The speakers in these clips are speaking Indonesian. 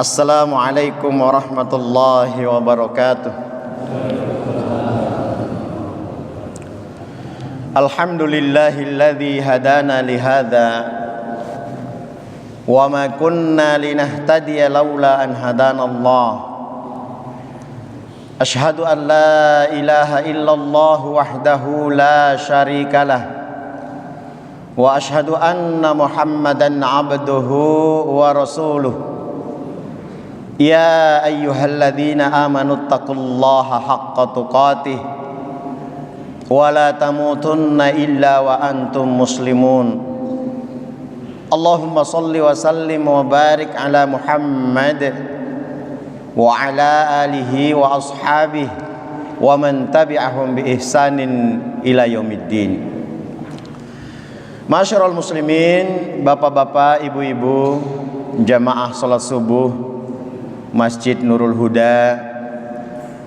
Assalamualaikum warahmatullahi wabarakatuh. Alhamdulillahilladzi hadana lihadza wa ma kunna linahtadiya laula an hadanallah. Ashhadu an la ilaha illallah wahdahu la syarikalah wa ashhadu anna Muhammadan abduhu wa rasuluh. Ya ayyuhalladzina amanu taqullaha haqqa tuqatih wa la tamutunna illa wa antum muslimun. Allahumma salli wa sallim wa barik ala Muhammad wa ala alihi wa ashabihi wa man tabi'ahum bi ihsanin ila yaumiddin. Masyarul muslimin, bapak-bapak, ibu-ibu, jamaah salat subuh Masjid Nurul Huda,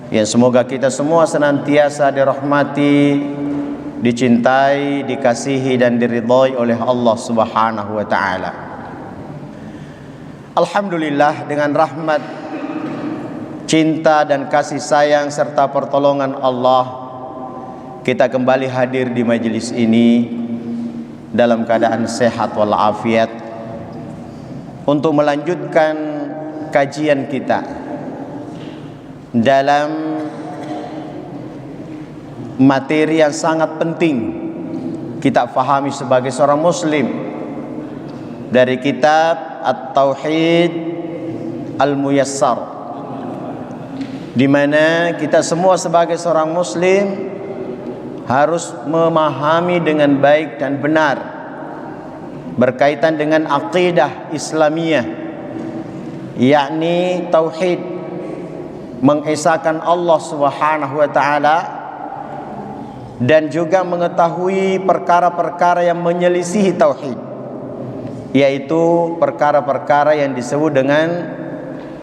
ya semoga kita semua senantiasa dirahmati, dicintai, dikasihi dan diridhai oleh Allah Subhanahu wa taala. Alhamdulillah, dengan rahmat, cinta dan kasih sayang serta pertolongan Allah, kita kembali hadir di majelis ini dalam keadaan sehat walafiat untuk melanjutkan kajian kita dalam materi yang sangat penting kita fahami sebagai seorang muslim dari kitab At-Tauhid Al-Muyassar, di mana kita semua sebagai seorang muslim harus memahami dengan baik dan benar berkaitan dengan aqidah Islamiyah, yakni tauhid, mengesahkan Allah Subhanahu wa taala, dan juga mengetahui perkara-perkara yang menyelisihi tauhid, yaitu perkara-perkara yang disebut dengan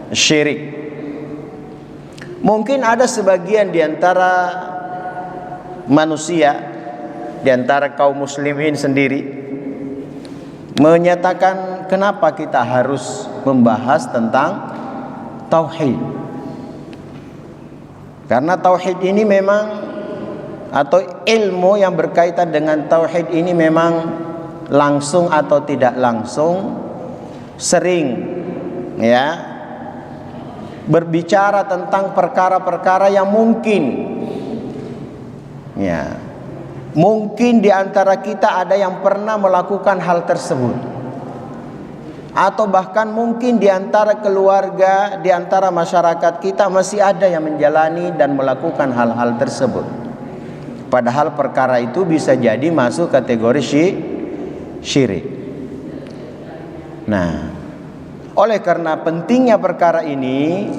syirik. Mungkin ada sebagian di antara manusia, di antara kaum muslimin sendiri, menyatakan kenapa kita harus membahas tentang tauhid. Karena tauhid ini memang, atau ilmu yang berkaitan dengan tauhid ini memang langsung atau tidak langsung sering ya berbicara tentang perkara-perkara yang mungkin di antara kita ada yang pernah melakukan hal tersebut, atau bahkan mungkin di antara keluarga, di antara masyarakat kita masih ada yang menjalani dan melakukan hal-hal tersebut. Padahal perkara itu bisa jadi masuk kategori syirik. Nah, oleh karena pentingnya perkara ini,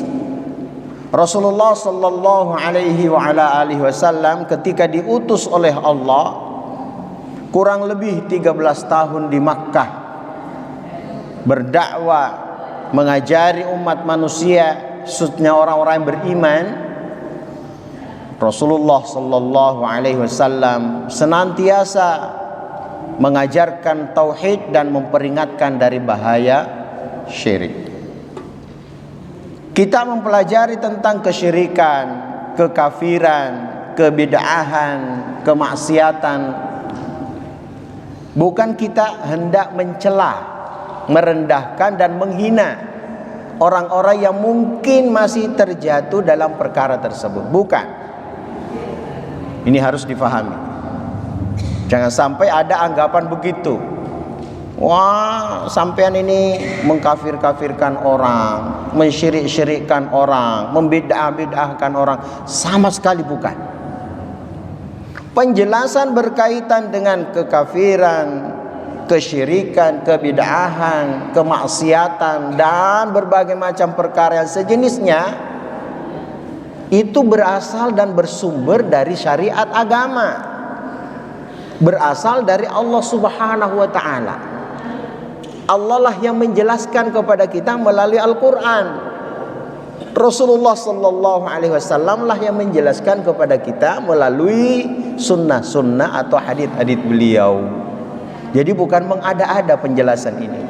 Rasulullah sallallahu alaihi wa ala alihi wasallam ketika diutus oleh Allah kurang lebih 13 tahun di Makkah berdakwah, mengajari umat manusia, khususnya orang-orang yang beriman, Rasulullah sallallahu alaihi wasallam senantiasa mengajarkan tauhid dan memperingatkan dari bahaya syirik. Kita mempelajari tentang kesyirikan, kekafiran, kebid'ahan, kemaksiatan. Bukan kita hendak mencela, merendahkan dan menghina orang-orang yang mungkin masih terjatuh dalam perkara tersebut. Bukan. Ini harus difahami. Jangan sampai ada anggapan begitu. Wah, sampean ini mengkafir-kafirkan orang, mensyirik-syirikkan orang, membid'ah-bid'ahkan orang. Sama sekali bukan. Penjelasan berkaitan dengan kekafiran, kesyirikan, kebid'ahan, kemaksiatan, dan berbagai macam perkara yang sejenisnya itu berasal dan bersumber dari syariat agama, berasal dari Allah Subhanahu wa ta'ala. Allah lah yang menjelaskan kepada kita melalui Al-Quran. Rasulullah sallallahu alaihi wasallam lah yang menjelaskan kepada kita melalui sunnah-sunnah atau hadits-hadits beliau. Jadi bukan mengada-ada penjelasan ini.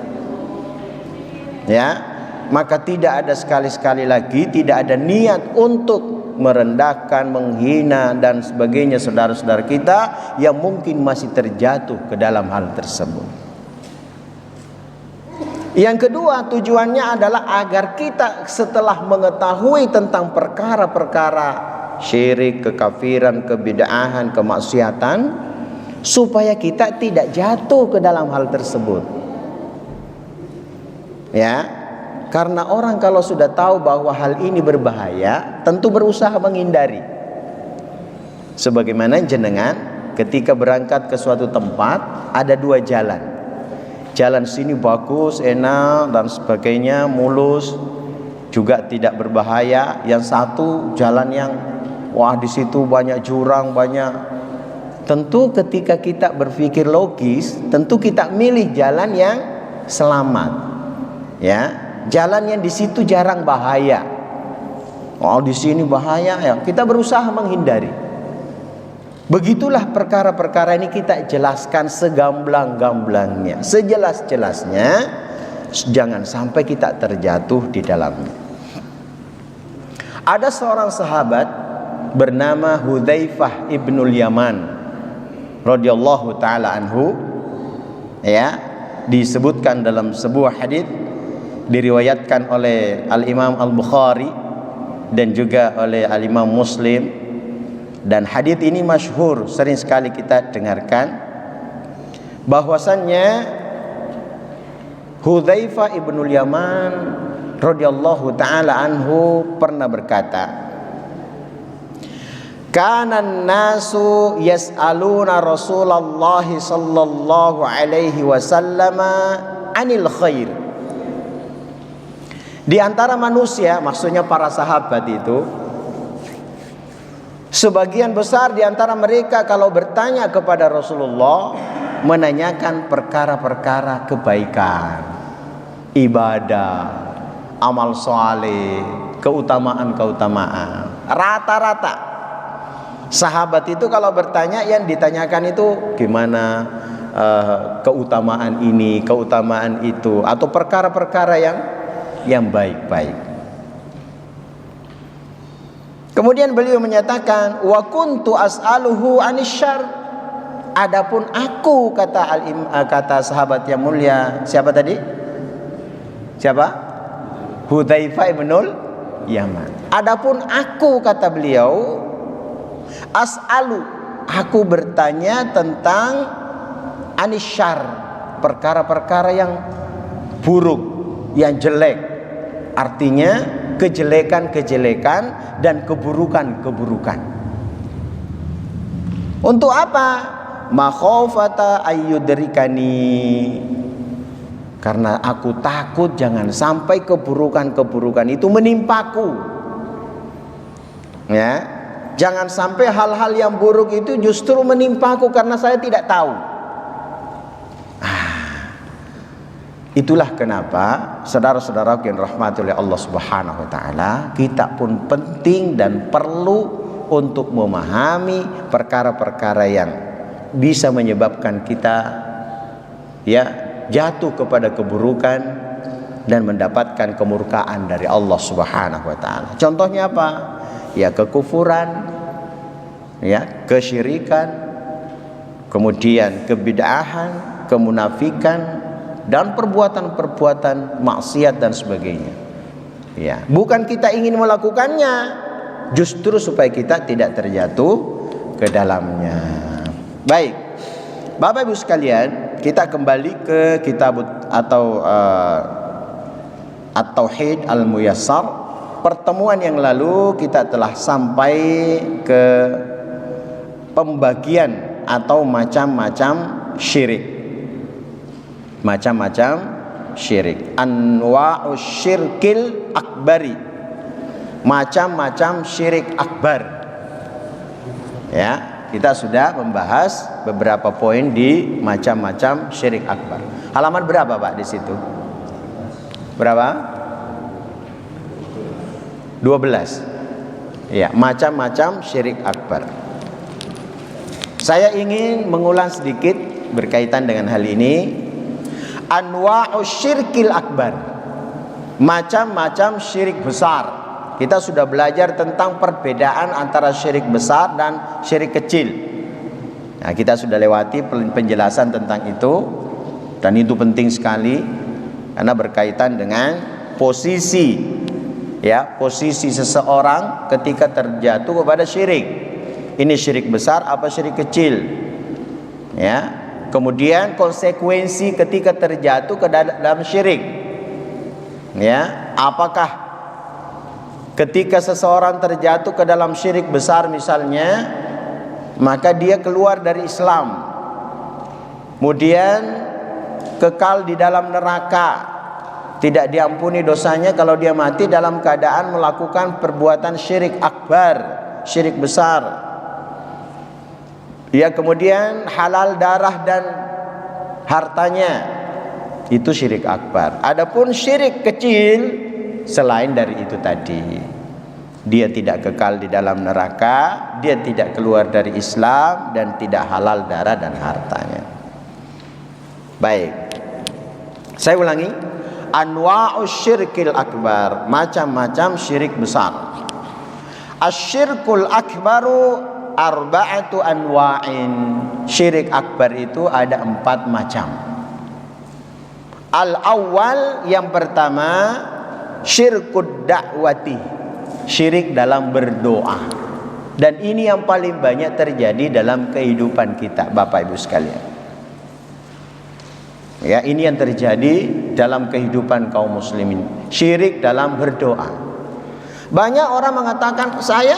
Ya. maka tidak ada sekali-sekali lagi, tidak ada niat untuk merendahkan, menghina dan sebagainya saudara-saudara kita yang mungkin masih terjatuh ke dalam hal tersebut. Yang kedua, tujuannya adalah agar kita setelah mengetahui tentang perkara-perkara syirik, kekafiran, kebid'ahan, kemaksiatan, supaya kita tidak jatuh ke dalam hal tersebut. Ya, karena orang kalau sudah tahu bahwa hal ini berbahaya, tentu berusaha menghindari. Sebagaimana jenengan ketika berangkat ke suatu tempat, ada dua jalan. Jalan sini bagus, enak dan sebagainya, mulus, juga tidak berbahaya. Yang satu jalan yang wah di situ banyak jurang, banyak. Tentu ketika kita berpikir logis, tentu kita milih jalan yang selamat. Ya, jalan yang di situ jarang bahaya. Oh di sini bahaya, ya kita berusaha menghindari. Begitulah perkara-perkara ini kita jelaskan segamblang-gamblangnya, sejelas-jelasnya, jangan sampai kita terjatuh di dalamnya. Ada seorang sahabat bernama Hudzaifah ibnul Yaman radhiyallahu taala anhu, ya, disebutkan dalam sebuah hadis diriwayatkan oleh Al-Imam Al-Bukhari dan juga oleh Al-Imam Muslim. Dan hadis ini masyhur, sering sekali kita dengarkan, bahwasannya Hudzaifah ibnul Yaman radhiyallahu taala anhu pernah berkata, kana an-nasu yas'aluna Rasulullah sallallahu alaihi wasallam 'anil khair. Di antara manusia, maksudnya para sahabat itu, sebagian besar di antara mereka kalau bertanya kepada Rasulullah menanyakan perkara-perkara kebaikan, ibadah, amal soleh, keutamaan-keutamaan. Rata-rata sahabat itu kalau bertanya, yang ditanyakan itu gimana keutamaan ini, keutamaan itu, atau perkara-perkara yang baik-baik. Kemudian beliau menyatakan, wa kuntu as'aluhu anisyar. Adapun aku, kata sahabat yang mulia, siapa tadi? Siapa? Hudzaifah ibnul Yaman. Adapun aku, kata beliau, as'alu, aku bertanya tentang anisyar, perkara-perkara yang buruk, yang jelek. Artinya kejelekan-kejelekan dan keburukan-keburukan. Untuk apa? Makhofata ayyudrikani, karena aku takut jangan sampai keburukan-keburukan itu menimpaku. Ya, jangan sampai hal-hal yang buruk itu justru menimpaku karena saya tidak tahu. Itulah kenapa saudara-saudara yang dirahmati oleh Allah Subhanahu wa taala, kita pun penting dan perlu untuk memahami perkara-perkara yang bisa menyebabkan kita ya jatuh kepada keburukan dan mendapatkan kemurkaan dari Allah Subhanahu wa taala. Contohnya apa? Ya kekufuran, ya kesyirikan, kemudian kebid'ahan, kemunafikan, dan perbuatan-perbuatan maksiat dan sebagainya. Ya, bukan kita ingin melakukannya, justru supaya kita tidak terjatuh ke dalamnya. Baik, Bapak Ibu sekalian, kita kembali ke kitab atau At-Tauhid Al-Muyassar. Pertemuan yang lalu kita telah sampai ke pembagian atau macam-macam syirik. Macam-macam syirik, anwa'u syirkil akbari, macam-macam syirik akbar. Ya, kita sudah membahas beberapa poin di macam-macam syirik akbar. Halaman berapa Pak di situ? Berapa? 12. Ya, macam-macam syirik akbar. Saya ingin mengulang sedikit berkaitan dengan hal ini. Anwa'u syirkil akbar, macam-macam syirik besar. Kita sudah belajar tentang perbedaan antara syirik besar dan syirik kecil. Nah, kita sudah lewati penjelasan tentang itu, dan itu penting sekali karena berkaitan dengan posisi, ya, posisi seseorang ketika terjatuh kepada syirik. Ini syirik besar apa syirik kecil? Ya. Kemudian konsekuensi ketika terjatuh ke dalam syirik. Ya, apakah ketika seseorang terjatuh ke dalam syirik besar misalnya, maka dia keluar dari Islam, kemudian kekal di dalam neraka, tidak diampuni dosanya kalau dia mati dalam keadaan melakukan perbuatan syirik akbar, syirik besar. Ya, kemudian halal darah dan hartanya, itu syirik akbar. Adapun syirik kecil, selain dari itu tadi, dia tidak kekal di dalam neraka, dia tidak keluar dari Islam, dan tidak halal darah dan hartanya. Baik, saya ulangi, anwa'us syirkil akbar, macam-macam syirik besar. Asyirkul akbaru arba'atu anwa'in. Syirik akbar itu ada 4 macam. Al-awwal, yang pertama, syirkud da'wati, syirik dalam berdoa. Dan ini yang paling banyak terjadi dalam kehidupan kita, Bapak Ibu sekalian. Ya, ini yang terjadi dalam kehidupan kaum muslimin, syirik dalam berdoa. Banyak orang mengatakan, saya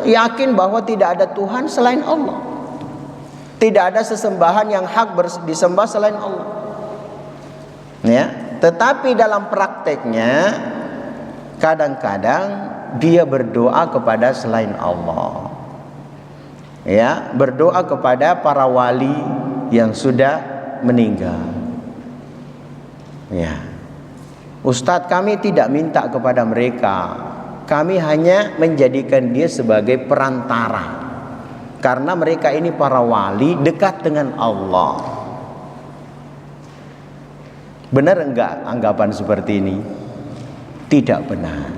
yakin bahwa tidak ada Tuhan selain Allah, tidak ada sesembahan yang hak disembah selain Allah. Ya, tetapi dalam prakteknya kadang-kadang dia berdoa kepada selain Allah. Ya, berdoa kepada para wali yang sudah meninggal. Ya. Ustadz, kami tidak minta kepada mereka. Kami hanya menjadikan dia sebagai perantara. Karena mereka ini para wali dekat dengan Allah. Benar enggak anggapan seperti ini? Tidak benar.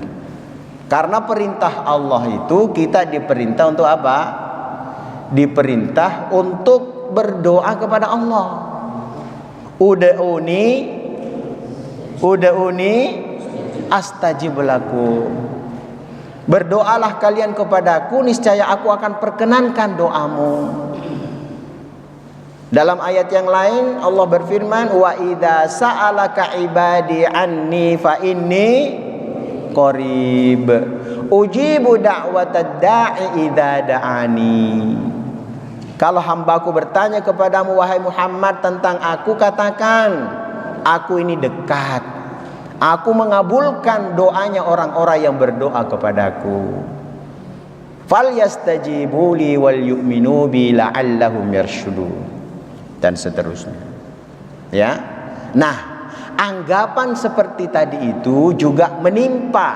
Karena perintah Allah itu, kita diperintah untuk apa? Diperintah untuk berdoa kepada Allah. Ud'uni astajib lakum. Berdoalah kalian kepadaku, niscaya aku akan perkenankan doamu. Dalam ayat yang lain Allah berfirman, wa idza sa'alaka ibadi anni fa inni qarib ujibu da'watad da'i idza da'ani. Kalau hambaku bertanya kepadamu wahai Muhammad tentang aku, katakan, aku ini dekat, aku mengabulkan doanya orang-orang yang berdoa kepadaku. Falyastajibu li wal yu'minu bi la'allahum yarshudun, dan seterusnya. Ya. Nah, anggapan seperti tadi itu juga menimpa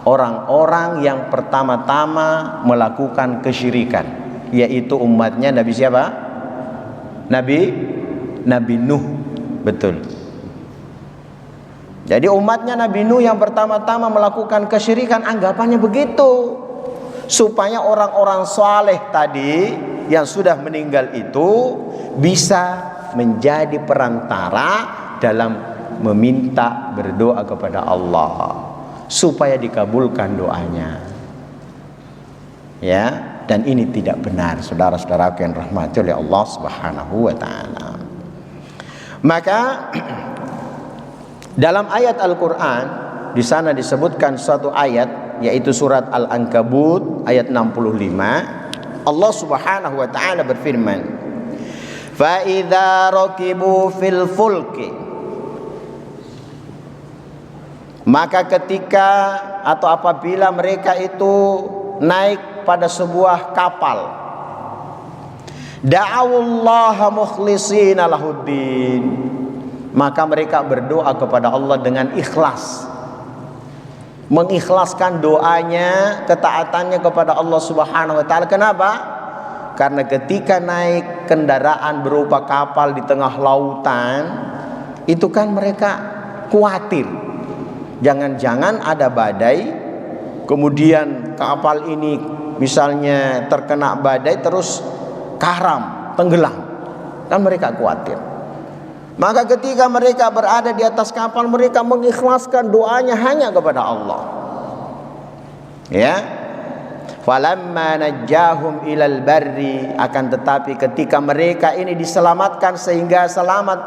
orang-orang yang pertama-tama melakukan kesyirikan, yaitu umatnya Nabi siapa? Nabi Nuh. Betul. Jadi umatnya Nabi Nuh yang pertama-tama melakukan kesyirikan, anggapannya begitu, supaya orang-orang saleh tadi yang sudah meninggal itu bisa menjadi perantara dalam meminta berdoa kepada Allah supaya dikabulkan doanya. Ya, dan ini tidak benar, saudara-saudaraku yang rahmati oleh Allah Subhanahu wa taala. Maka dalam ayat Al-Qur'an di sana disebutkan suatu ayat, yaitu surat Al-Ankabut ayat 65. Allah Subhanahu wa taala berfirman, fa idza raqibu fil fulki, maka ketika atau apabila mereka itu naik pada sebuah kapal, da'awullaha mukhlishina lahuddin, maka mereka berdoa kepada Allah dengan ikhlas, mengikhlaskan doanya, ketaatannya kepada Allah Subhanahu wa taala. Kenapa? Karena ketika naik kendaraan berupa kapal di tengah lautan, itu kan mereka khawatir Jangan-jangan ada badai, kemudian kapal ini misalnya terkena badai terus karam, tenggelam. Kan mereka khawatir. Maka ketika mereka berada di atas kapal, mereka mengikhlaskan doanya hanya kepada Allah. Ya. Falamma najjahum ilal barri, akan tetapi ketika mereka ini diselamatkan sehingga selamat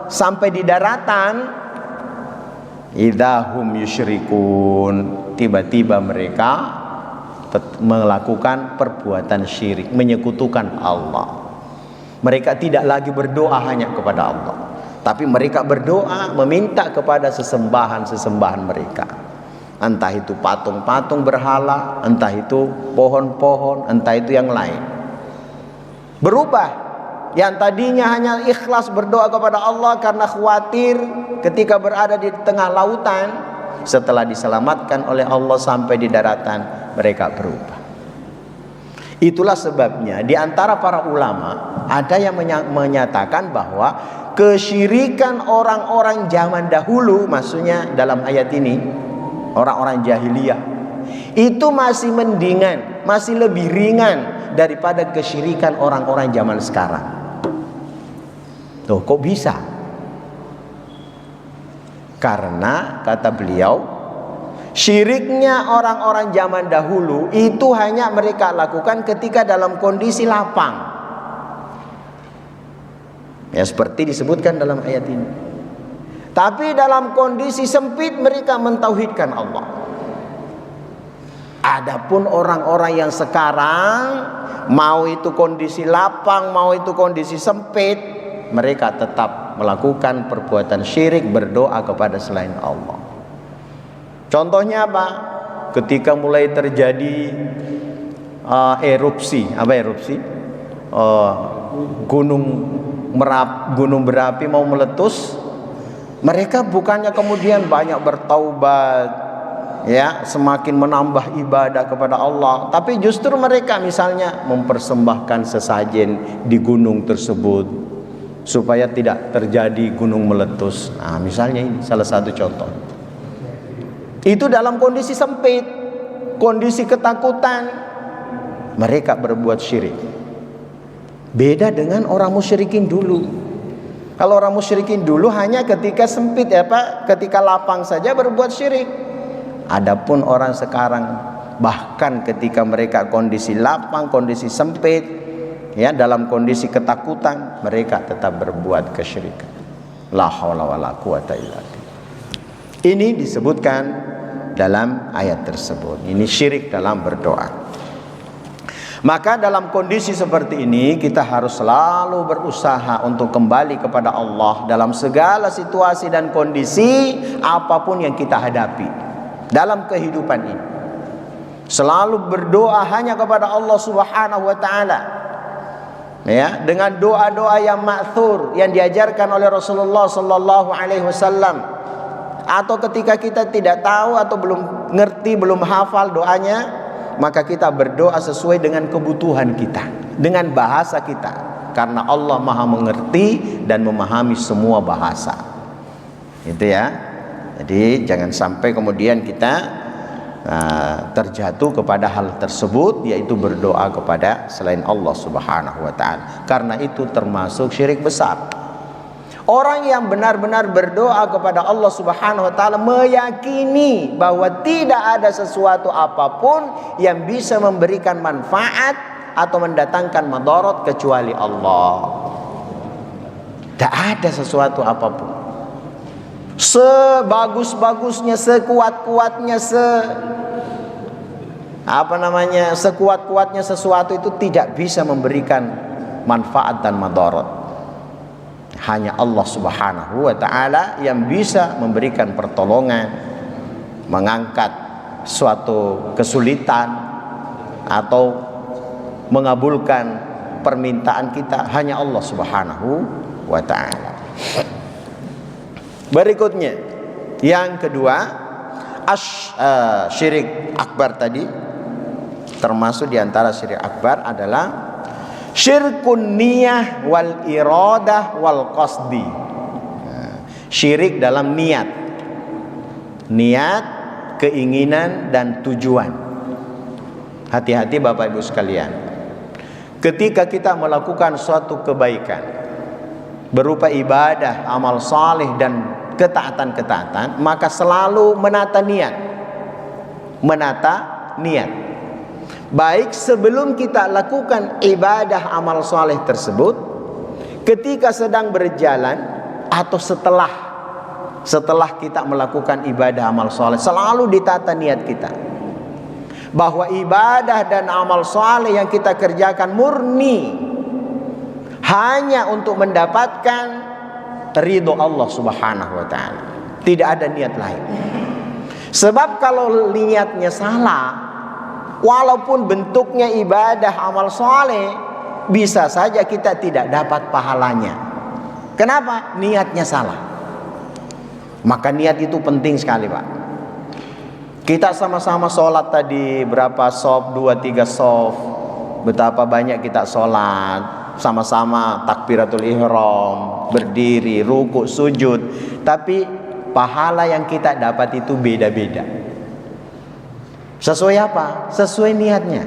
sampai di daratan, idahum yusyrikun, tiba-tiba mereka melakukan perbuatan syirik, menyekutukan Allah. Mereka tidak lagi berdoa hanya kepada Allah, tapi mereka berdoa meminta kepada sesembahan-sesembahan mereka. Entah itu patung-patung berhala, entah itu pohon-pohon, entah itu yang lain. Berubah, yang tadinya hanya ikhlas berdoa kepada Allah karena khawatir ketika berada di tengah lautan, setelah diselamatkan oleh Allah sampai di daratan, mereka berubah. Itulah sebabnya di antara para ulama ada yang menyatakan bahwa kesyirikan orang-orang zaman dahulu, maksudnya dalam ayat ini orang-orang jahiliyah, itu masih mendingan, masih lebih ringan daripada kesyirikan orang-orang zaman sekarang. Tuh, kok bisa? Karena kata beliau, syiriknya orang-orang zaman dahulu itu hanya mereka lakukan ketika dalam kondisi lapang, ya seperti disebutkan dalam ayat ini. Tapi dalam kondisi sempit mereka mentauhidkan Allah. Adapun orang-orang yang sekarang, mau itu kondisi lapang, mau itu kondisi sempit, mereka tetap melakukan perbuatan syirik, berdoa kepada selain Allah. Contohnya apa? Ketika mulai terjadi erupsi, gunung berapi mau meletus, mereka bukannya kemudian banyak bertaubat, ya, semakin menambah ibadah kepada Allah, tapi justru mereka misalnya mempersembahkan sesajen di gunung tersebut supaya tidak terjadi gunung meletus. Nah, misalnya ini salah satu contoh. Itu dalam kondisi sempit, kondisi ketakutan, mereka berbuat syirik. Beda dengan orang musyrikin dulu. Kalau orang musyrikin dulu hanya ketika sempit, ketika lapang saja berbuat syirik. Adapun orang sekarang bahkan ketika mereka kondisi lapang, kondisi sempit, ya, dalam kondisi ketakutan, mereka tetap berbuat kesyirikan. La haula wala quwata illa billah. Ini disebutkan dalam ayat tersebut. Ini syirik dalam berdoa. Maka dalam kondisi seperti ini kita harus selalu berusaha untuk kembali kepada Allah dalam segala situasi dan kondisi apapun yang kita hadapi dalam kehidupan ini. Selalu berdoa hanya kepada Allah Subhanahu wa taala. Ya, dengan doa-doa yang ma'thur yang diajarkan oleh Rasulullah sallallahu alaihi wasallam. Atau ketika kita tidak tahu atau belum ngerti, belum hafal doanya, maka kita berdoa sesuai dengan kebutuhan kita, dengan bahasa kita, karena Allah Maha mengerti dan memahami semua bahasa. Itu ya. Jadi jangan sampai kemudian kita terjatuh kepada hal tersebut, yaitu berdoa kepada selain Allah Subhanahu wa taala. Karena itu termasuk syirik besar. Orang yang benar-benar berdoa kepada Allah Subhanahu wa taala meyakini bahwa tidak ada sesuatu apapun yang bisa memberikan manfaat atau mendatangkan madarat kecuali Allah. Tidak ada sesuatu apapun. Sebagus-bagusnya, sekuat-kuatnya, sekuat-kuatnya sesuatu itu tidak bisa memberikan manfaat dan madarat. Hanya Allah Subhanahu wa ta'ala yang bisa memberikan pertolongan, mengangkat suatu kesulitan, atau mengabulkan permintaan kita. Hanya Allah Subhanahu wa ta'ala. Berikutnya, yang kedua, syirik akbar tadi, termasuk diantara syirik akbar adalah syirkun niyah wal iradah wal qasdi. Syirik dalam niat Niat, keinginan, dan tujuan. Hati-hati Bapak Ibu sekalian. Ketika kita melakukan suatu kebaikan berupa ibadah, amal saleh dan ketaatan-ketaatan, maka selalu menata niat. Menata niat. Baik sebelum kita lakukan ibadah amal saleh tersebut, ketika sedang berjalan, atau setelah kita melakukan ibadah amal saleh, selalu ditata niat kita bahwa ibadah dan amal saleh yang kita kerjakan murni hanya untuk mendapatkan ridho Allah Subhanahu wa taala. Tidak ada niat lain. Sebab kalau niatnya salah, walaupun bentuknya ibadah amal saleh, bisa saja kita tidak dapat pahalanya. Kenapa? Niatnya salah. Maka niat itu penting sekali, Pak. Kita sama-sama sholat tadi, berapa shaf? 2-3 shaf. Betapa banyak kita sholat, sama-sama takbiratul ihram, berdiri, ruku, sujud. Tapi pahala yang kita dapat itu beda-beda. Sesuai apa? Sesuai niatnya.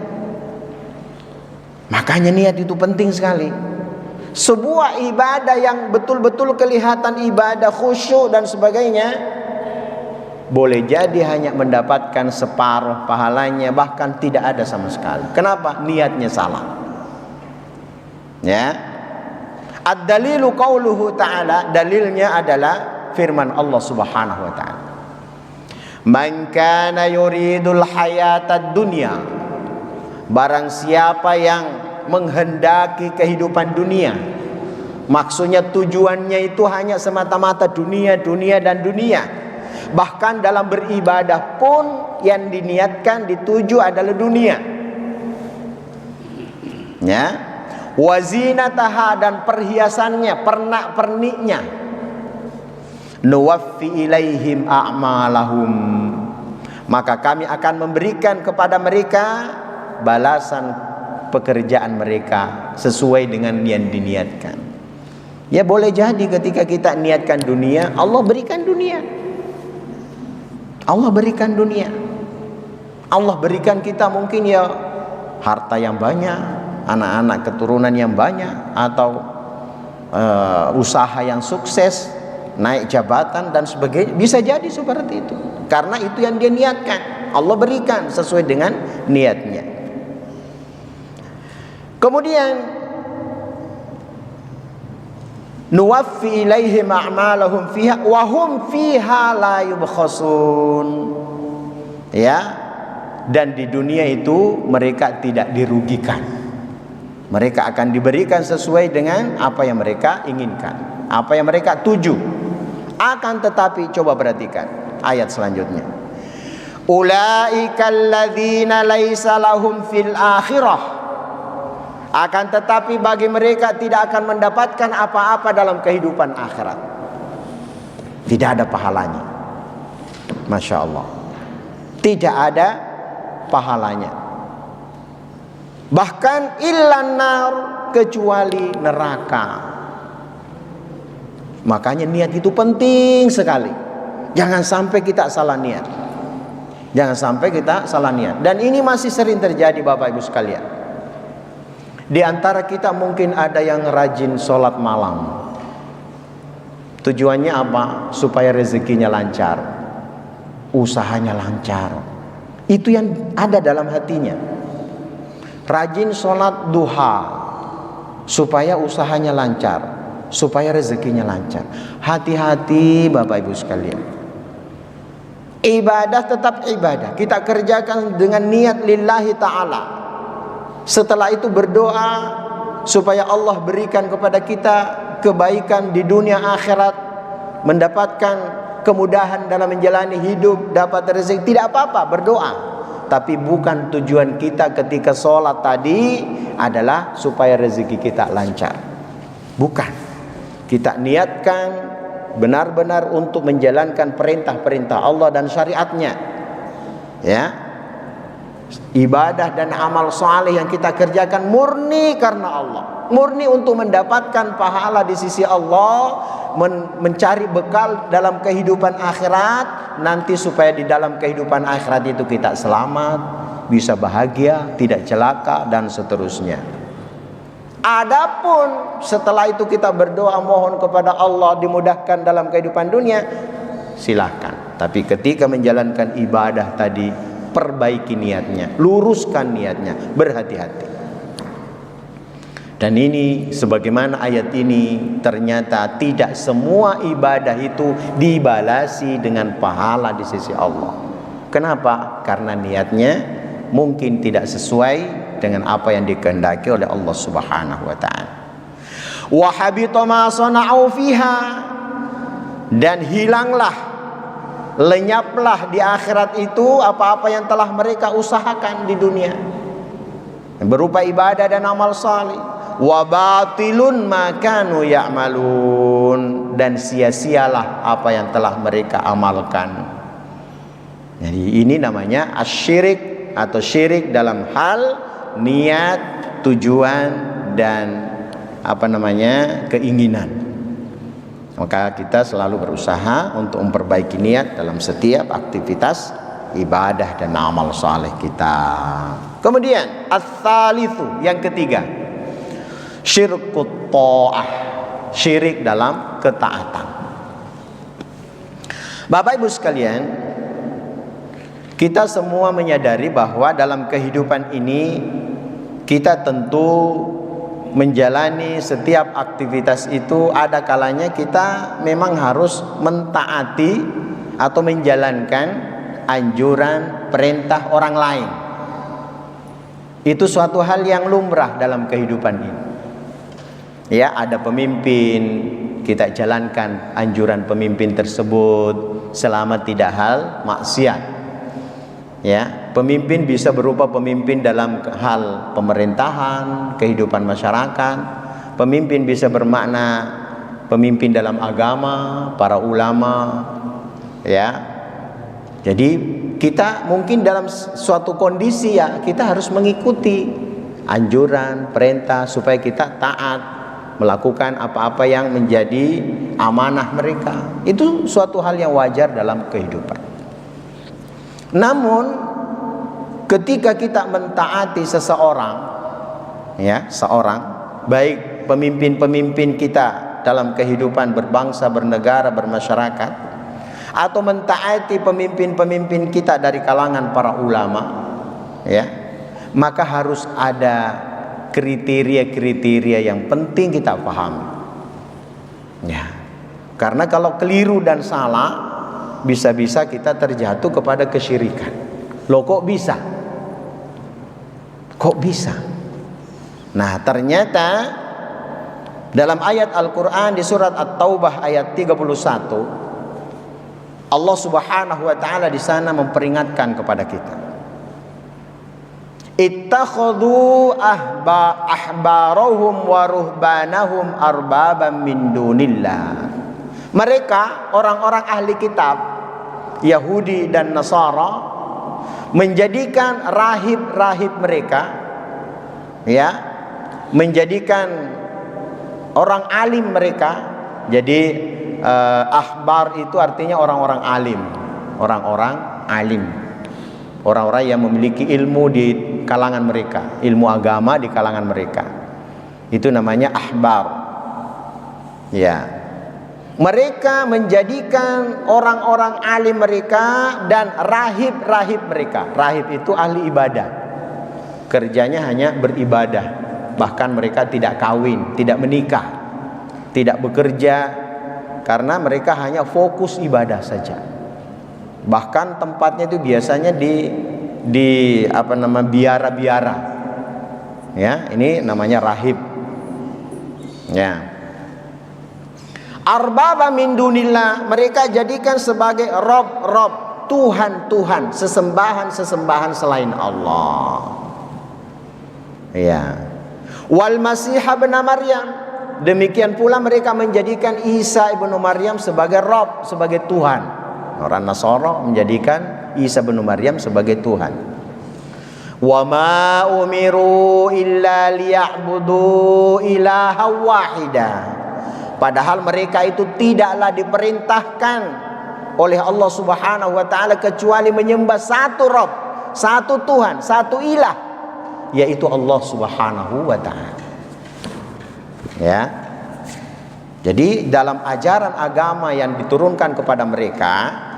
Makanya niat itu penting sekali. Sebuah ibadah yang betul-betul kelihatan ibadah, khusyuk dan sebagainya, boleh jadi hanya mendapatkan separuh pahalanya, bahkan tidak ada sama sekali. Kenapa? Niatnya salah. Ya. Ad-dalilu qauluhu ta'ala, dalilnya adalah firman Allah Subhanahu wa taala. Man kana yuridul hayatad dunya, barang siapa yang menghendaki kehidupan dunia, maksudnya tujuannya itu hanya semata-mata dunia, dunia dan dunia. Bahkan dalam beribadah pun yang diniatkan, dituju adalah dunia. Ya. Wazinataha, dan perhiasannya, pernak-perniknya. Nuwaffi ilaihim a'malahum, maka kami akan memberikan kepada mereka balasan pekerjaan mereka sesuai dengan yang diniatkan. Ya boleh jadi ketika kita niatkan dunia, Allah berikan dunia. Allah berikan dunia. Allah berikan kita mungkin ya harta yang banyak, anak-anak keturunan yang banyak, atau usaha yang sukses, naik jabatan dan sebagainya. Bisa jadi seperti itu, karena itu yang dia niatkan. Allah berikan sesuai dengan niatnya. Kemudian nuwaffi ilaihim a'malahum fiha wa hum fiha la yubkhasun. Ya, dan di dunia itu mereka tidak dirugikan. Mereka akan diberikan sesuai dengan apa yang mereka inginkan, apa yang mereka tuju. Akan tetapi, coba perhatikan ayat selanjutnya. Ulaikal ladzina laisa lahum fil akhirah. Akan tetapi bagi mereka tidak akan mendapatkan apa-apa dalam kehidupan akhirat. Tidak ada pahalanya. Masya Allah. Tidak ada pahalanya. Bahkan illan nar, kecuali neraka. Makanya niat itu penting sekali. Jangan sampai kita salah niat. Jangan sampai kita salah niat. Dan ini masih sering terjadi Bapak Ibu sekalian. Di antara kita mungkin ada yang rajin sholat malam. Tujuannya apa? Supaya rezekinya lancar, usahanya lancar. Itu yang ada dalam hatinya. Rajin sholat duha supaya usahanya lancar, supaya rezekinya lancar. Hati-hati Bapak Ibu sekalian. Ibadah tetap ibadah, kita kerjakan dengan niat lillahi ta'ala. Setelah itu berdoa supaya Allah berikan kepada kita kebaikan di dunia akhirat, mendapatkan kemudahan dalam menjalani hidup, dapat rezeki. Tidak apa-apa berdoa, tapi bukan tujuan kita ketika sholat tadi adalah supaya rezeki kita lancar. Bukan. Kita niatkan benar-benar untuk menjalankan perintah-perintah Allah dan syariatnya. Ya. Ibadah dan amal saleh yang kita kerjakan murni karena Allah, murni untuk mendapatkan pahala di sisi Allah, mencari bekal dalam kehidupan akhirat, nanti supaya di dalam kehidupan akhirat itu kita selamat, bisa bahagia, tidak celaka, dan seterusnya. Adapun setelah itu kita berdoa mohon kepada Allah dimudahkan dalam kehidupan dunia, silahkan. Tapi ketika menjalankan ibadah tadi, perbaiki niatnya, luruskan niatnya, berhati-hati. Dan ini sebagaimana ayat ini, ternyata tidak semua ibadah itu dibalasi dengan pahala di sisi Allah. Kenapa? Karena niatnya mungkin tidak sesuai dengan apa yang dikehendaki oleh Allah Subhanahu wa taala. Wa habita ma sana'u fiha, dan hilanglah, lenyaplah di akhirat itu apa-apa yang telah mereka usahakan di dunia berupa ibadah dan amal salih. Wa batilun ma kanu ya'malun, dan sia-sialah apa yang telah mereka amalkan. Jadi ini namanya asyirik atau syirik dalam hal niat, tujuan, dan keinginan. Maka kita selalu berusaha untuk memperbaiki niat dalam setiap aktivitas ibadah dan amal saleh kita. Kemudian ats-tsalitsu, yang ketiga, syirkut ta'ah, syirik dalam ketaatan. Bapak Ibu sekalian, kita semua menyadari bahwa dalam kehidupan ini kita tentu menjalani setiap aktivitas itu ada kalanya kita memang harus mentaati atau menjalankan anjuran perintah orang lain. Itu suatu hal yang lumrah dalam kehidupan ini. Ya, ada pemimpin, kita jalankan anjuran pemimpin tersebut selama tidak hal maksiat. Ya, pemimpin bisa berupa pemimpin dalam hal pemerintahan, kehidupan masyarakat. Pemimpin bisa bermakna pemimpin dalam agama, para ulama. Ya, jadi kita mungkin dalam suatu kondisi ya kita harus mengikuti anjuran, perintah supaya kita taat melakukan apa-apa yang menjadi amanah mereka. Itu suatu hal yang wajar dalam kehidupan. Namun ketika kita mentaati seseorang, ya, baik pemimpin-pemimpin kita dalam kehidupan berbangsa, bernegara, bermasyarakat, atau mentaati pemimpin-pemimpin kita dari kalangan para ulama, ya, maka harus ada kriteria-kriteria yang penting kita pahami. Ya. Karena kalau keliru dan salah, bisa-bisa kita terjatuh kepada kesyirikan. Loh, kok bisa? Kok bisa? Nah, ternyata dalam ayat Al-Qur'an di surat At-Taubah ayat 31, Allah Subhanahu wa taala di sana memperingatkan kepada kita. Ittakhadhu ahbarahum wa ruhbanahum arbaban min dunillah. Mereka orang-orang ahli kitab Yahudi dan Nasara menjadikan rahib-rahib mereka, ya, menjadikan orang alim mereka. Jadi ahbar itu artinya orang-orang alim, orang-orang yang memiliki ilmu di kalangan mereka, ilmu agama di kalangan mereka. Itu namanya ahbar. Ya. Mereka menjadikan orang-orang alim mereka dan rahib-rahib mereka. Rahib itu ahli ibadah. Kerjanya hanya beribadah. Bahkan mereka tidak kawin, tidak menikah, tidak bekerja, karena mereka hanya fokus ibadah saja. Bahkan tempatnya itu biasanya di biara-biara. Ya, ini namanya rahib. Ya. Arbaba min dunillah, mereka jadikan sebagai rob-rob, Tuhan-Tuhan, sesembahan-sesembahan selain Allah. Ya. Wal Masih ibn Maryam, demikian pula mereka menjadikan Isa ibnu Maryam sebagai rob, sebagai Tuhan. Orang Nasara menjadikan Isa bin Maryam sebagai Tuhan. Wa ma umiru illa liya'budu ilaha wahida Padahal mereka itu tidaklah diperintahkan oleh Allah Subhanahu wa taala kecuali menyembah satu Rabb, satu Tuhan, satu ilah, yaitu Allah Subhanahu wa taala. Ya. Jadi dalam ajaran agama yang diturunkan kepada mereka,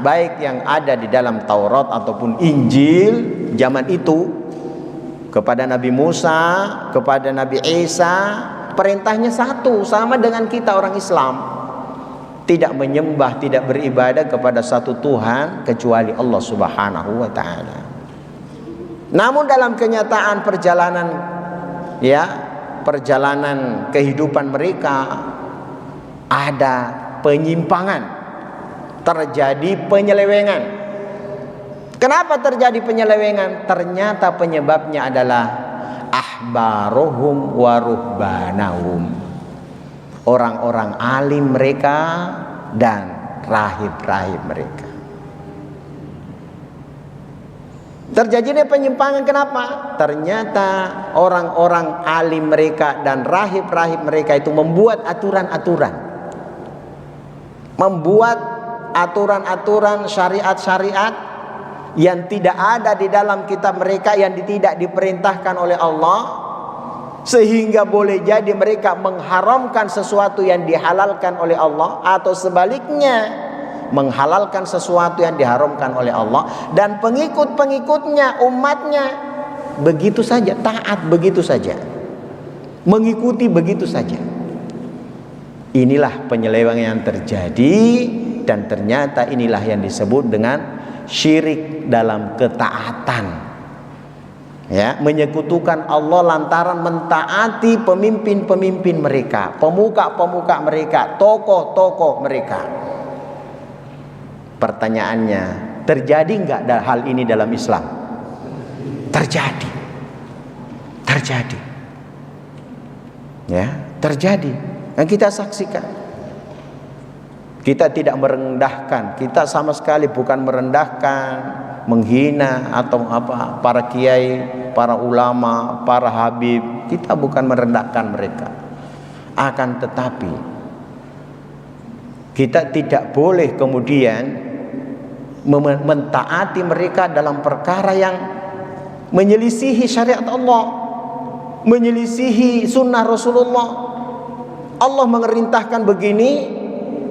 baik yang ada di dalam Taurat ataupun Injil zaman itu, kepada Nabi Musa, kepada Nabi Isa, perintahnya satu, sama dengan kita orang Islam. Tidak menyembah, tidak beribadah kepada satu Tuhan kecuali Allah Subhanahu wa taala. Namun dalam kenyataan perjalanan kehidupan mereka, ada penyimpangan, terjadi penyelewengan. Kenapa terjadi penyelewengan? Ternyata penyebabnya adalah ahbaruhum wa ruhbanahum, orang-orang alim mereka dan rahib-rahib mereka. Terjadinya penyimpangan kenapa? Ternyata orang-orang alim mereka dan rahib-rahib mereka itu membuat aturan-aturan, membuat aturan-aturan, syariat-syariat yang tidak ada di dalam kitab mereka, yang tidak diperintahkan oleh Allah, sehingga boleh jadi mereka mengharamkan sesuatu yang dihalalkan oleh Allah, atau sebaliknya menghalalkan sesuatu yang diharamkan oleh Allah, dan pengikut-pengikutnya, umatnya begitu saja, taat begitu saja, mengikuti begitu saja. Inilah penyelewengan yang terjadi, dan ternyata inilah yang disebut dengan syirik dalam ketaatan. Ya, menyekutukan Allah lantaran mentaati pemimpin-pemimpin mereka, pemuka-pemuka mereka, tokoh-tokoh mereka. Pertanyaannya, terjadi enggak hal ini dalam Islam? Terjadi. Terjadi. Ya, terjadi. Yang kita saksikan. Kita tidak merendahkan, kita sama sekali bukan merendahkan, menghina atau apa para kiai, para ulama, para habib. Kita bukan merendahkan mereka. Akan tetapi kita tidak boleh kemudian mentaati mereka dalam perkara yang menyelisihi syariat Allah, menyelisihi sunnah Rasulullah. Allah memerintahkan begini,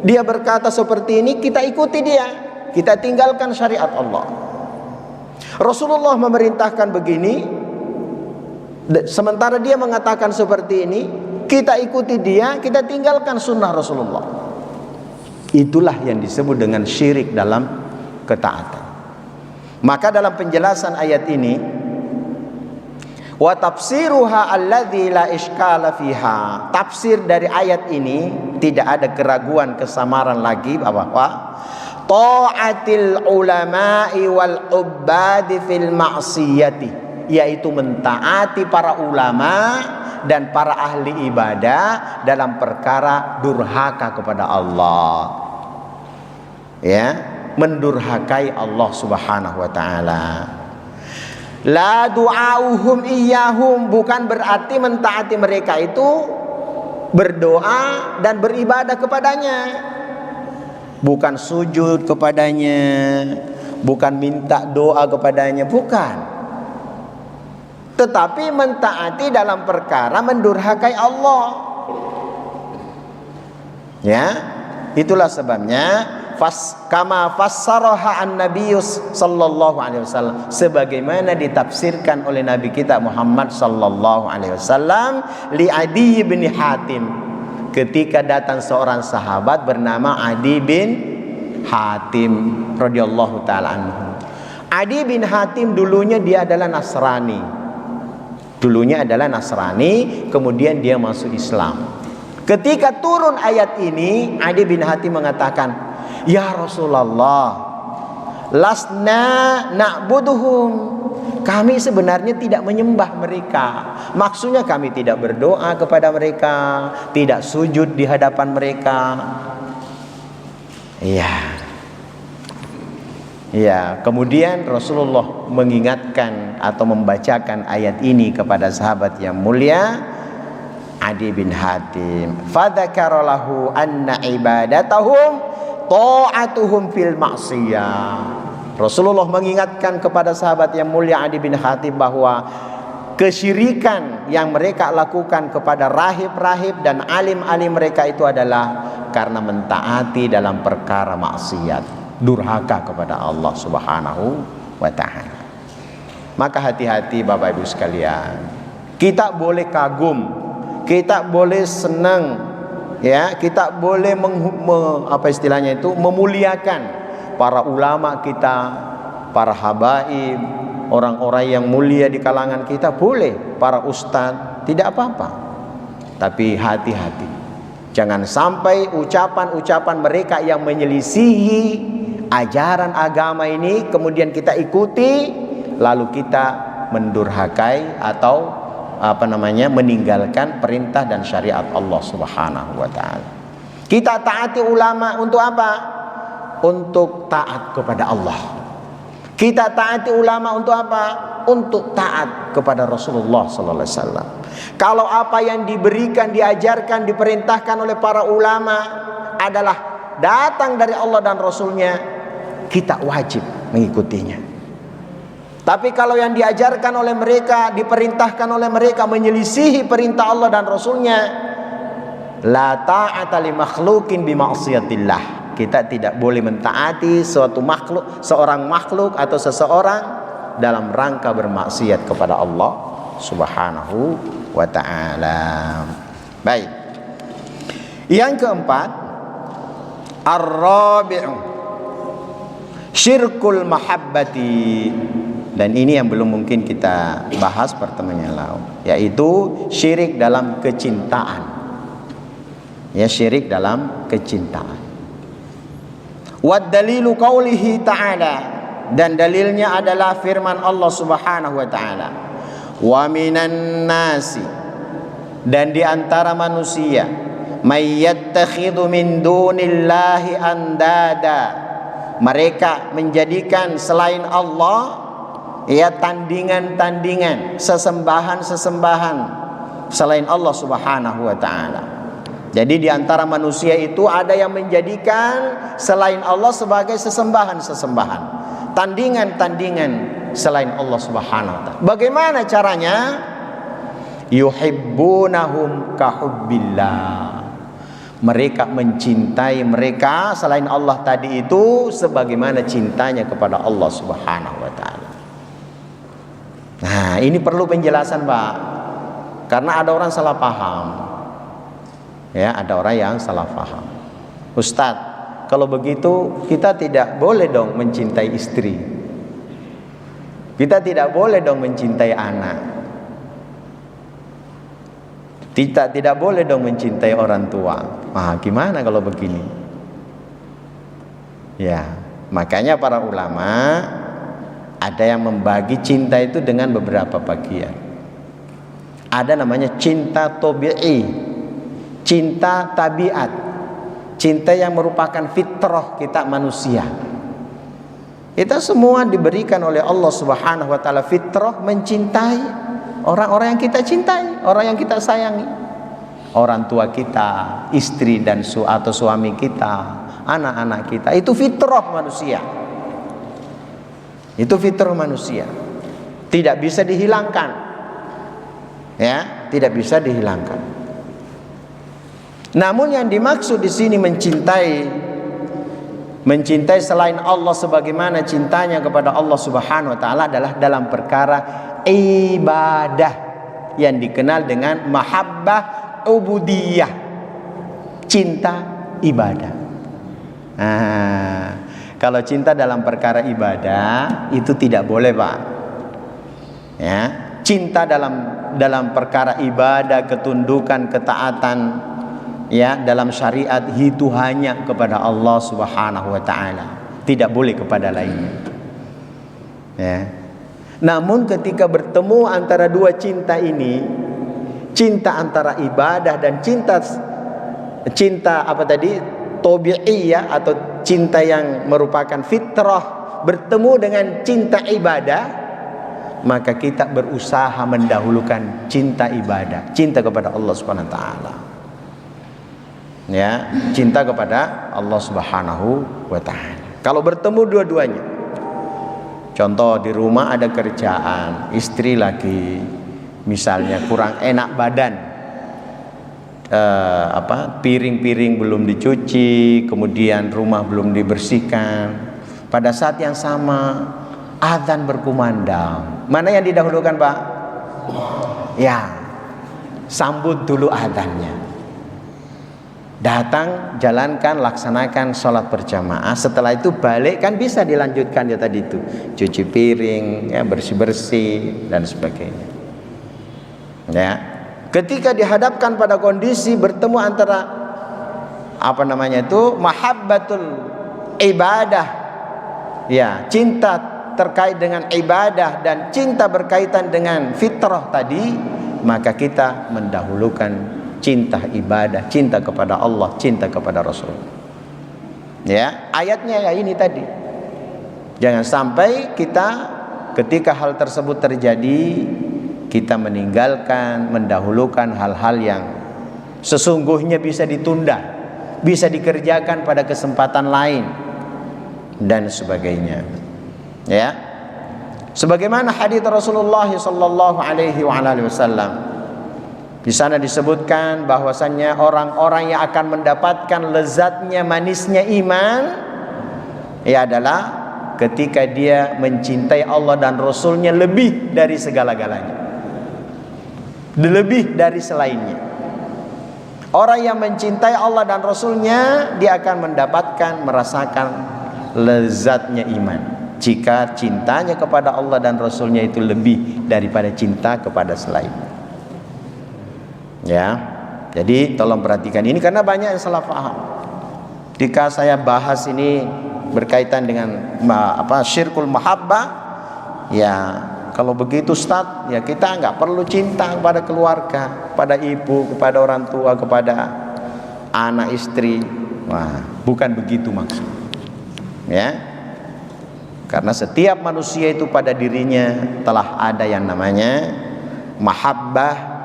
dia berkata seperti ini, kita ikuti dia, kita tinggalkan syariat Allah. Rasulullah memerintahkan begini, sementara dia mengatakan seperti ini, kita ikuti dia, kita tinggalkan sunnah Rasulullah. Itulah yang disebut dengan syirik dalam ketaatan. Maka dalam penjelasan ayat ini, wa tafsiruha alladzi la iskala fiha, tafsir dari ayat ini tidak ada keraguan, kesamaran lagi bahwa ta'atil ulama'i wal ubbadi fil ma'siyati, yaitu mentaati para ulama dan para ahli ibadah dalam perkara durhaka kepada Allah. Ya, mendurhakai Allah Subhanahu wa taala. La du'auhum iyyahum, bukan berarti mentaati mereka itu berdoa dan beribadah kepadanya, bukan sujud kepadanya, bukan minta doa kepadanya, bukan. Tetapi mentaati dalam perkara mendurhakai Allah. Ya, itulah sebabnya kama fassaraha an-nabiyyus sallallahu alaihi wasallam, sebagaimana ditafsirkan oleh nabi kita Muhammad sallallahu alaihi wasallam li Adi bin Hatim, ketika datang seorang sahabat bernama Adi bin Hatim radhiyallahu taala anhu. Adi bin Hatim dulunya dia adalah Nasrani. Kemudian dia masuk Islam. Ketika turun ayat ini, Adi bin Hatim mengatakan, "Ya Rasulullah, lasna na'buduhum." Kami sebenarnya tidak menyembah mereka. Maksudnya kami tidak berdoa kepada mereka, tidak sujud di hadapan mereka. Ya, kemudian Rasulullah mengingatkan atau membacakan ayat ini kepada sahabat yang mulia. Adi bin Hatim. Fadzakara lahu anna ibadatahum ta'atuhum fil ma'siyah. Rasulullah mengingatkan kepada sahabat yang mulia Adi bin Hatim bahwa kesyirikan yang mereka lakukan kepada rahib-rahib dan alim-alim mereka itu adalah karena mentaati dalam perkara maksiat, durhaka kepada Allah Subhanahu wa ta'ala. Maka hati-hati Bapak Ibu sekalian. Kita boleh kagum, kita boleh senang, ya, kita boleh memuliakan para ulama kita, para habaib, orang-orang yang mulia di kalangan kita, boleh, para ustadz, tidak apa-apa. Tapi hati-hati, jangan sampai ucapan-ucapan mereka yang menyelisihi ajaran agama ini kemudian kita ikuti, lalu kita mendurhakai atau meninggalkan perintah dan syariat Allah Subhanahu wa ta'ala. Kita taati ulama untuk apa? Untuk taat kepada Allah. Kita taati ulama untuk apa? Untuk taat kepada Rasulullah sallallahu alaihi wasallam. Kalau apa yang diberikan, diajarkan, diperintahkan oleh para ulama adalah datang dari Allah dan Rasulnya, kita wajib mengikutinya. Tapi kalau yang diajarkan oleh mereka, diperintahkan oleh mereka menyelisihi perintah Allah dan Rasulnya, la ta'ata li makhluqin bi ma'siyatillah. Kita tidak boleh mentaati suatu makhluk, seorang makhluk atau seseorang dalam rangka bermaksiat kepada Allah Subhanahu wa ta'ala. Baik. Yang keempat, ar-rabi'u syirkul mahabbati. Dan ini yang belum mungkin kita bahas pertemuan yang lalu, yaitu syirik dalam kecintaan. Ya, syirik dalam kecintaan. Wad dalilu qaulihi ta'ala, dan dalilnya adalah firman Allah Subhanahu wa ta'ala. Wa minan nasi, dan di antara manusia, may yattakhidhu min dunillahi andada, mereka menjadikan selain Allah ya tandingan-tandingan, sesembahan-sesembahan selain Allah Subhanahu wa ta'ala. Jadi di antara manusia itu ada yang menjadikan selain Allah sebagai sesembahan-sesembahan, tandingan-tandingan selain Allah Subhanahu wa ta'ala. Bagaimana caranya? Yuhibbunahum kahubbillah. Mereka mencintai mereka selain Allah tadi itu sebagaimana cintanya kepada Allah Subhanahu wa ta'ala. Nah, ini perlu penjelasan, Pak. Karena ada orang salah paham. Ya, ada orang yang salah paham. Ustadz, kalau begitu kita tidak boleh dong mencintai istri. Kita tidak boleh dong mencintai anak. Tidak boleh dong mencintai orang tua. Nah, gimana kalau begini? Ya, makanya para ulama ada yang membagi cinta itu dengan beberapa bagian. Ada namanya cinta tabi'i, cinta tabiat, cinta yang merupakan fitrah kita manusia. Kita semua diberikan oleh Allah Subhanahu wa ta'ala fitrah mencintai orang-orang yang kita cintai, orang yang kita sayangi. Orang tua kita, istri dan atau suami kita, anak-anak kita, itu fitrah manusia. Itu fitrah manusia, tidak bisa dihilangkan, ya, tidak bisa dihilangkan. Namun yang dimaksud di sini mencintai selain Allah sebagaimana cintanya kepada Allah Subhanahu wa ta'ala adalah dalam perkara ibadah yang dikenal dengan mahabbah ubudiyah, cinta ibadah. Kalau cinta dalam perkara ibadah itu tidak boleh, Pak. Ya, cinta dalam perkara ibadah, ketundukan, ketaatan, ya, dalam syariat itu hanya kepada Allah Subhanahu wa ta'ala, tidak boleh kepada lainnya. Ya. Namun ketika bertemu antara dua cinta ini, cinta antara ibadah dan cinta tabi'iyah atau cinta yang merupakan fitrah bertemu dengan cinta ibadah, maka kita berusaha mendahulukan cinta ibadah, cinta kepada Allah Subhanahu wa taala. Ya, cinta kepada Allah Subhanahu wa taala. Kalau bertemu dua-duanya. Contoh di rumah ada kerjaan, istri lagi misalnya kurang enak badan. Piring-piring belum dicuci, kemudian rumah belum dibersihkan. Pada saat yang sama azan berkumandang. Mana yang didahulukan, Pak? Ya, sambut dulu azannya. Datang, jalankan, laksanakan sholat berjamaah. Setelah itu balik, kan bisa dilanjutkan ya tadi itu, cuci piring, ya, bersih-bersih dan sebagainya. Ya, ketika dihadapkan pada kondisi bertemu antara mahabbatul ibadah, ya, cinta terkait dengan ibadah dan cinta berkaitan dengan fitrah tadi, maka kita mendahulukan cinta ibadah, cinta kepada Allah, cinta kepada Rasul. Ya, ayatnya ya ini tadi. Jangan sampai kita ketika hal tersebut terjadi, kita meninggalkan, mendahulukan hal-hal yang sesungguhnya bisa ditunda, bisa dikerjakan pada kesempatan lain dan sebagainya. Ya, sebagaimana hadits Rasulullah sallallahu alaihi wasallam, di sana disebutkan bahwasannya orang-orang yang akan mendapatkan lezatnya, manisnya iman, ya adalah ketika dia mencintai Allah dan Rasulnya lebih dari segala-galanya, lebih dari selainnya. Orang yang mencintai Allah dan Rasulnya, dia akan merasakan lezatnya iman jika cintanya kepada Allah dan Rasulnya itu lebih daripada cinta kepada selainnya. Ya, jadi tolong perhatikan ini karena banyak yang salah paham. Jika saya bahas ini berkaitan dengan syirkul mahabbah, ya kalau begitu Ustaz, ya kita nggak perlu cinta kepada keluarga, kepada ibu, kepada orang tua, kepada anak istri. Wah, bukan begitu maksud. Ya, karena setiap manusia itu pada dirinya telah ada yang namanya mahabbah.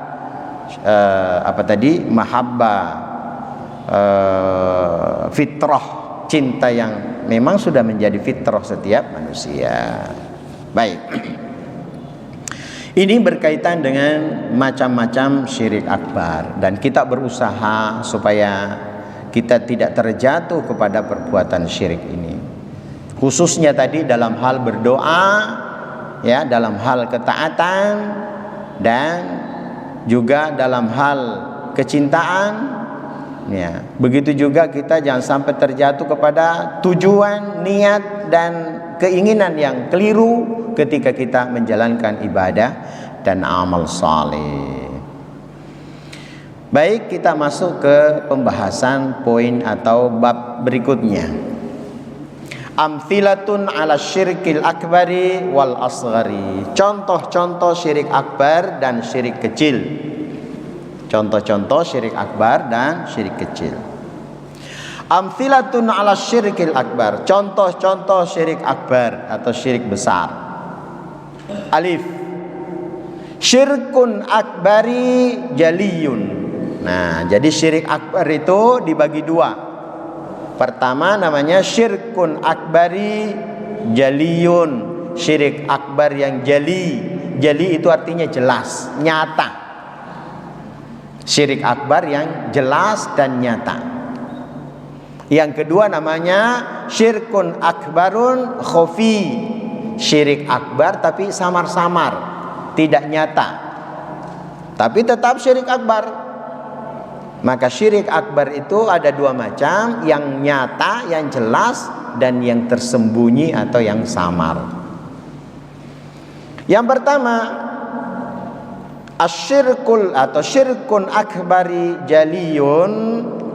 Fitrah, cinta yang memang sudah menjadi fitrah setiap manusia. Baik. Ini berkaitan dengan macam-macam syirik akbar dan kita berusaha supaya kita tidak terjatuh kepada perbuatan syirik ini. Khususnya tadi dalam hal berdoa, ya, dalam hal ketaatan dan juga dalam hal kecintaan, ya. Begitu juga kita jangan sampai terjatuh kepada tujuan, niat dan keinginan yang keliru ketika kita menjalankan ibadah dan amal saleh. Baik, kita masuk ke pembahasan poin atau bab berikutnya. Amthilatun ala syirkil akbari wal asghari. Contoh-contoh syirik akbar dan syirik kecil. Contoh-contoh syirik akbar dan syirik kecil. Amthilatun ala syirkil akbar. Contoh-contoh syirik akbar atau syirik besar. Alif. Syirkun akbari jaliyun. Nah, jadi syirik akbar itu dibagi dua. Pertama namanya syirkun akbari jaliyun, syirik akbar yang jali. Jali itu artinya jelas, nyata. Syirik akbar yang jelas dan nyata. Yang kedua namanya syirkun akbarun khofi, syirik akbar tapi samar-samar, tidak nyata, tapi tetap syirik akbar. Maka syirik akbar itu ada dua macam, yang nyata, yang jelas, dan yang tersembunyi atau yang samar. Yang pertama, asyirkul atau syirkun akbari jaliyun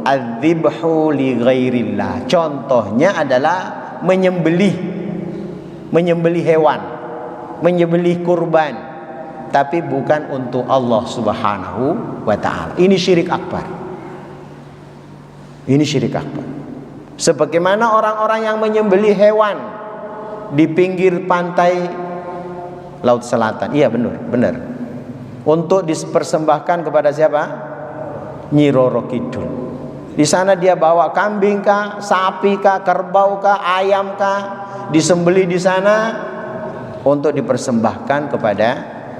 adzibhu li ghairillah. Contohnya adalah menyembelih hewan, menyembelih kurban, tapi bukan untuk Allah Subhanahu wa ta'ala. Ini syirik akbar. Ini syirik akbar. Sebagaimana orang-orang yang menyembelih hewan di pinggir pantai Laut Selatan. Iya benar, benar. Untuk dipersembahkan kepada siapa? Nyi Roro Kidul. Di sana dia bawa kambing kah, sapi kah, kerbau kah, ayam kah, disembelih di sana untuk dipersembahkan kepada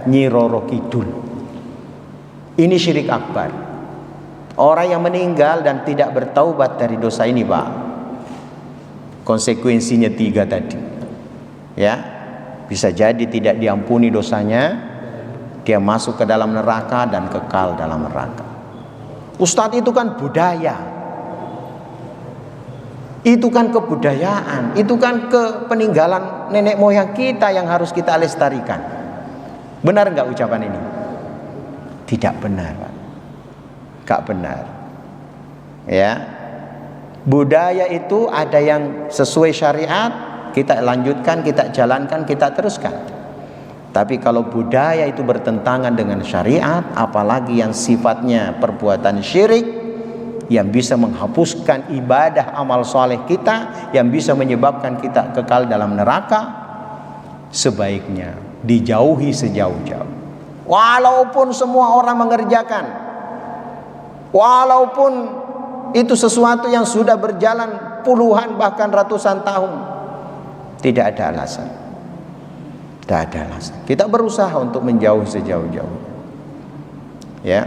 Nyi Roro Kidul. Ini syirik akbar. Orang yang meninggal dan tidak bertaubat dari dosa ini, Pak, konsekuensinya 3 tadi. Ya, bisa jadi tidak diampuni dosanya, dia masuk ke dalam neraka dan kekal dalam neraka. Ustadz, itu kan budaya, itu kan kebudayaan, itu kan peninggalan nenek moyang kita yang harus kita lestarikan. Benar nggak ucapan ini? Tidak benar, Pak. Nggak benar. Ya, budaya itu ada yang sesuai syariat, kita lanjutkan, kita jalankan, kita teruskan. Tapi kalau budaya itu bertentangan dengan syariat, apalagi yang sifatnya perbuatan syirik, yang bisa menghapuskan ibadah amal soleh kita, yang bisa menyebabkan kita kekal dalam neraka, sebaiknya dijauhi sejauh-jauh. Walaupun semua orang mengerjakan, walaupun itu sesuatu yang sudah berjalan puluhan bahkan ratusan tahun, tidak ada alasan. Tidak ada alasan. Kita berusaha untuk menjauhi sejauh-jauh. Ya.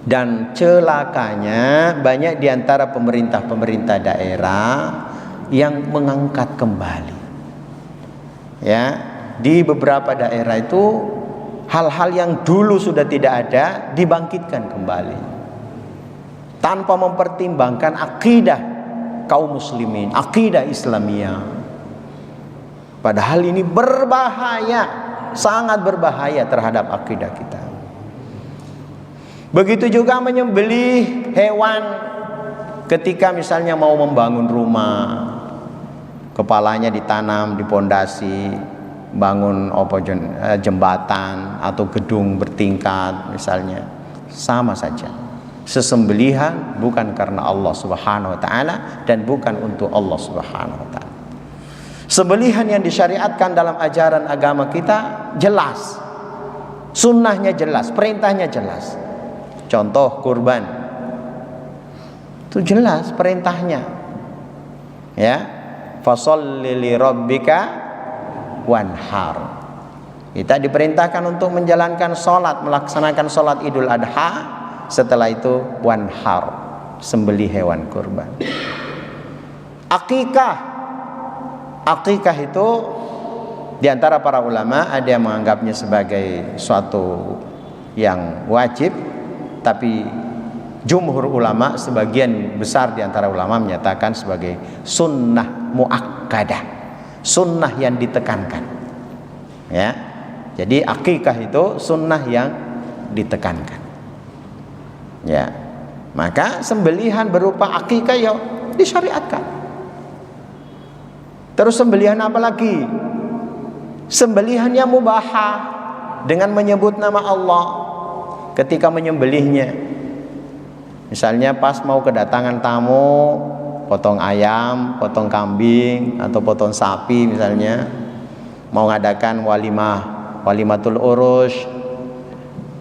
Dan celakanya banyak diantara pemerintah-pemerintah daerah yang mengangkat kembali. Ya, di beberapa daerah itu hal-hal yang dulu sudah tidak ada dibangkitkan kembali, tanpa mempertimbangkan akidah kaum muslimin, akidah Islamiyah. Padahal ini berbahaya, sangat berbahaya terhadap akidah kita. Begitu juga menyembelih hewan ketika misalnya mau membangun rumah, kepalanya ditanam di pondasi, bangun jembatan atau gedung bertingkat misalnya, sama saja. Sesembelihan bukan karena Allah Subhanahu wa taala dan bukan untuk Allah Subhanahu wa taala. Sembelihan yang disyariatkan dalam ajaran agama kita jelas, sunnahnya jelas, perintahnya jelas. Contoh kurban, itu jelas perintahnya. Ya, fasholli li rabbika wanhar. Kita diperintahkan untuk menjalankan sholat, melaksanakan sholat Idul Adha. Setelah itu wanhar, sembelih hewan kurban. Akikah itu diantara para ulama ada yang menganggapnya sebagai suatu yang wajib, tapi jumhur ulama, sebagian besar diantara ulama menyatakan sebagai sunnah muakkadah, sunnah yang ditekankan. Ya, jadi akikah itu sunnah yang ditekankan. Ya, maka sembelihan berupa akikah ya disyariatkan. Terus sembelihan apa lagi? Sembelihan yang mubahah dengan menyebut nama Allah ketika menyembelihnya. Misalnya pas mau kedatangan tamu, potong ayam, potong kambing atau potong sapi misalnya, mau ngadakan walimatul urus,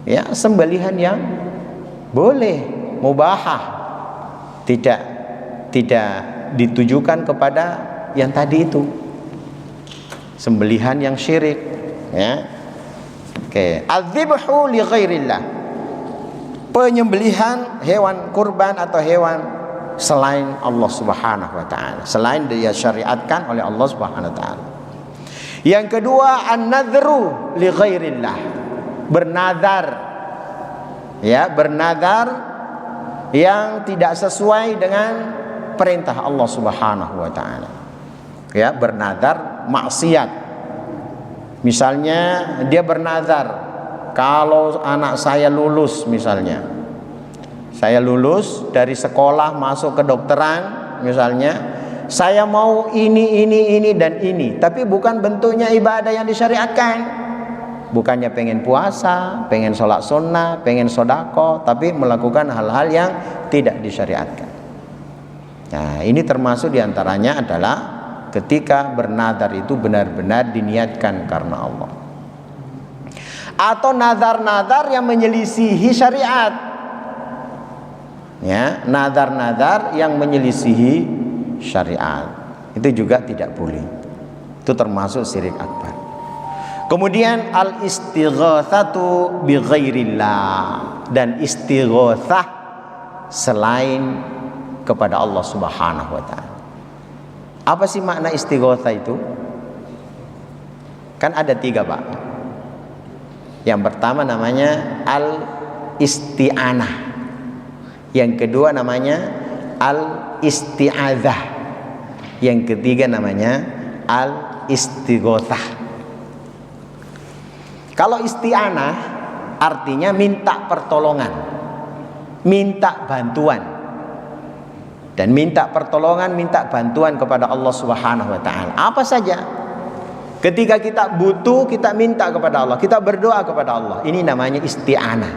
ya sembelihan yang boleh, mubahah, tidak ditujukan kepada yang tadi itu, sembelihan yang syirik. Ya, oke. Adzibhu li ghairillah, penyembelihan hewan kurban atau hewan selain Allah Subhanahu wa taala, selain dia syariatkan oleh Allah Subhanahu wa taala. Yang kedua, an-nadhru li ghairillah, bernazar. Ya, bernazar yang tidak sesuai dengan perintah Allah Subhanahu wa taala. Ya, bernazar maksiat. Misalnya dia bernazar, kalau anak saya lulus misalnya, saya lulus dari sekolah masuk ke kedokteran misalnya, saya mau ini dan ini, tapi bukan bentuknya ibadah yang disyariatkan. Bukannya pengen puasa, pengen sholat sunnah, pengen sodako, tapi melakukan hal-hal yang tidak disyariatkan. Nah, ini termasuk diantaranya adalah ketika bernadar itu benar-benar diniatkan karena Allah. atau nazar-nazar yang menyelisihi syariat. Ya, nazar-nazar yang menyelisihi syariat itu juga tidak boleh. Itu termasuk syirik akbar. Kemudian al-istighatsatu bi ghairillah, dan istighatsah selain kepada Allah Subhanahu wa taala. Apa sih makna istighatsah itu? Kan ada 3, Pak. Yang pertama namanya al-isti'anah. Yang kedua namanya al-isti'adzah. Yang ketiga namanya al-istighatsah. Kalau isti'anah artinya minta pertolongan, minta bantuan. Dan minta pertolongan, minta bantuan kepada Allah Subhanahu wa taala. Apa saja. Ketika kita butuh, kita minta kepada Allah, kita berdoa kepada Allah. Ini namanya isti'anah,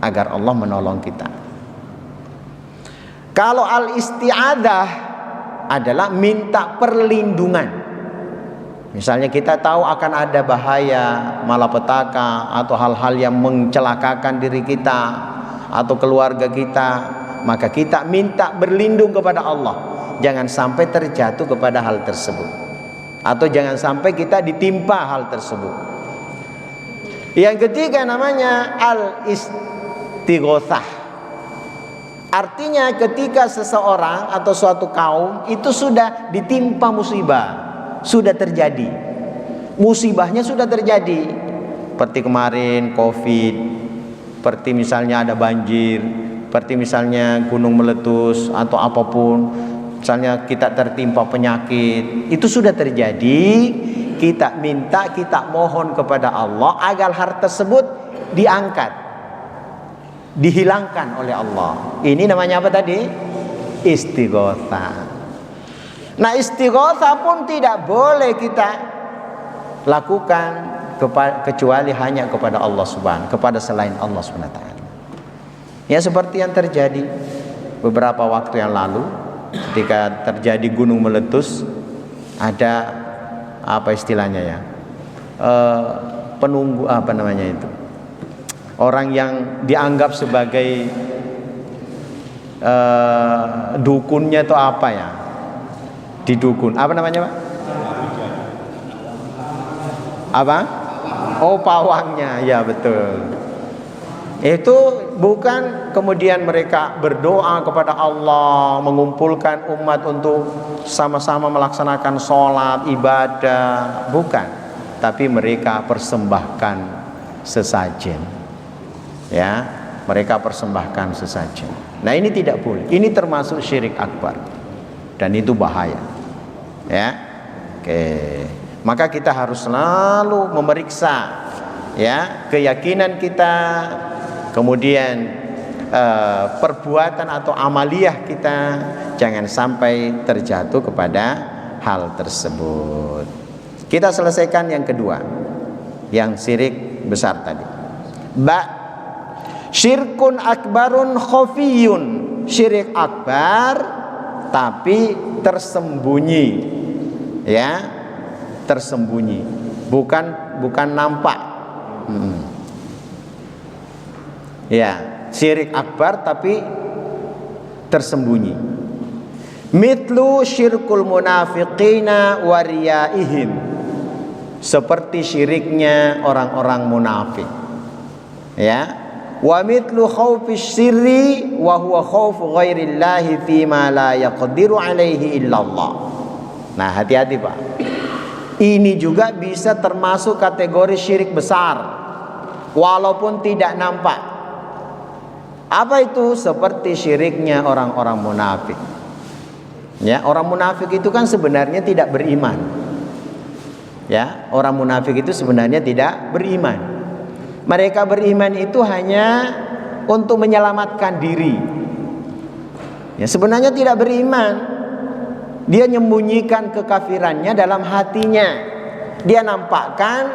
agar Allah menolong kita. Kalau al-isti'adzah adalah minta perlindungan. Misalnya kita tahu akan ada bahaya, malapetaka, atau hal-hal yang mencelakakan diri kita atau keluarga kita, maka kita minta berlindung kepada Allah. Jangan sampai terjatuh kepada hal tersebut, atau jangan sampai kita ditimpa hal tersebut. Yang ketiga namanya al-istighatsah. Artinya ketika seseorang atau suatu kaum itu sudah ditimpa musibah, sudah terjadi, musibahnya sudah terjadi, seperti kemarin COVID, seperti misalnya ada banjir, seperti misalnya gunung meletus atau apapun, misalnya kita tertimpa penyakit, itu sudah terjadi. Kita minta, kita mohon kepada Allah agar hal tersebut diangkat, dihilangkan oleh Allah. Ini namanya apa tadi? Istighatsah. Nah, istighatsah pun tidak boleh kita lakukan kecuali hanya kepada Allah Subhanahu, kepada selain Allah Subhanahu wa taala. Ya, seperti yang terjadi beberapa waktu yang lalu ketika terjadi gunung meletus, ada apa istilahnya ya, penunggu, apa namanya itu, orang yang dianggap sebagai dukunnya itu apa ya, di dukun, apa namanya Pak? Apa? Oh, pawangnya, ya betul. Itu bukan kemudian mereka berdoa kepada Allah, mengumpulkan umat untuk sama-sama melaksanakan sholat, ibadah, bukan. Tapi mereka persembahkan sesajen. Ya, mereka persembahkan sesajen. Nah, ini tidak boleh. Ini termasuk syirik akbar, dan itu bahaya. Ya, oke. Maka kita harus selalu memeriksa ya keyakinan kita, kemudian perbuatan atau amaliyah kita, jangan sampai terjatuh kepada hal tersebut. Kita selesaikan yang kedua, yang syirik besar tadi. Syirkun akbarun khafiyun, syirik akbar tapi tersembunyi, ya, tersembunyi, bukan nampak. Ya, syirik akbar tapi tersembunyi. Mitlu syirkul munafiqina wa riyaihim, seperti syiriknya orang-orang munafik. Ya. Wa mitlu khaufis sirri wa huwa khaufu ghairillahi fima la yaqdiru alaihi illallah. Nah, hati-hati Pak. Ini juga bisa termasuk kategori syirik besar walaupun tidak nampak. Apa itu? Seperti syiriknya orang-orang munafik. Ya, orang munafik itu kan sebenarnya tidak beriman. Ya, orang munafik itu sebenarnya tidak beriman. Mereka beriman itu hanya untuk menyelamatkan diri. Ya, sebenarnya tidak beriman. Dia menyembunyikan kekafirannya dalam hatinya. Dia nampakkan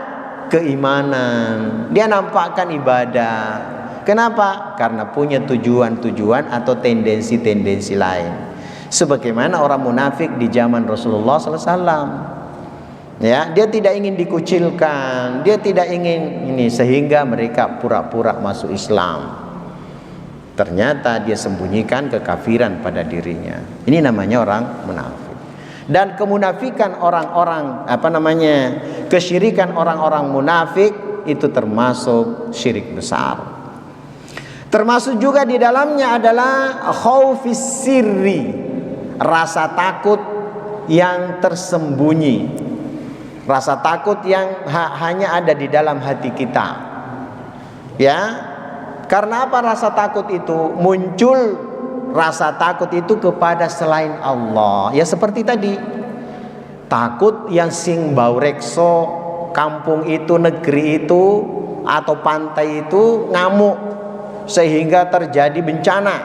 keimanan, dia nampakkan ibadah. Kenapa? Karena punya tujuan-tujuan atau tendensi-tendensi lain. Sebagaimana orang munafik di zaman Rasulullah SAW. Ya, dia tidak ingin dikucilkan, dia tidak ingin ini, sehingga mereka pura-pura masuk Islam. Ternyata dia sembunyikan kekafiran pada dirinya. Ini namanya orang munafik. Dan kemunafikan orang-orang kesyirikan orang-orang munafik itu termasuk syirik besar. Termasuk juga di dalamnya adalah khaufis sirri, rasa takut yang tersembunyi. Rasa takut yang hanya ada di dalam hati kita. Ya. Karena apa rasa takut itu muncul? Rasa takut itu kepada selain Allah. Ya seperti tadi. Takut yang sing bau rekso, kampung itu, negeri itu atau pantai itu ngamuk sehingga terjadi bencana,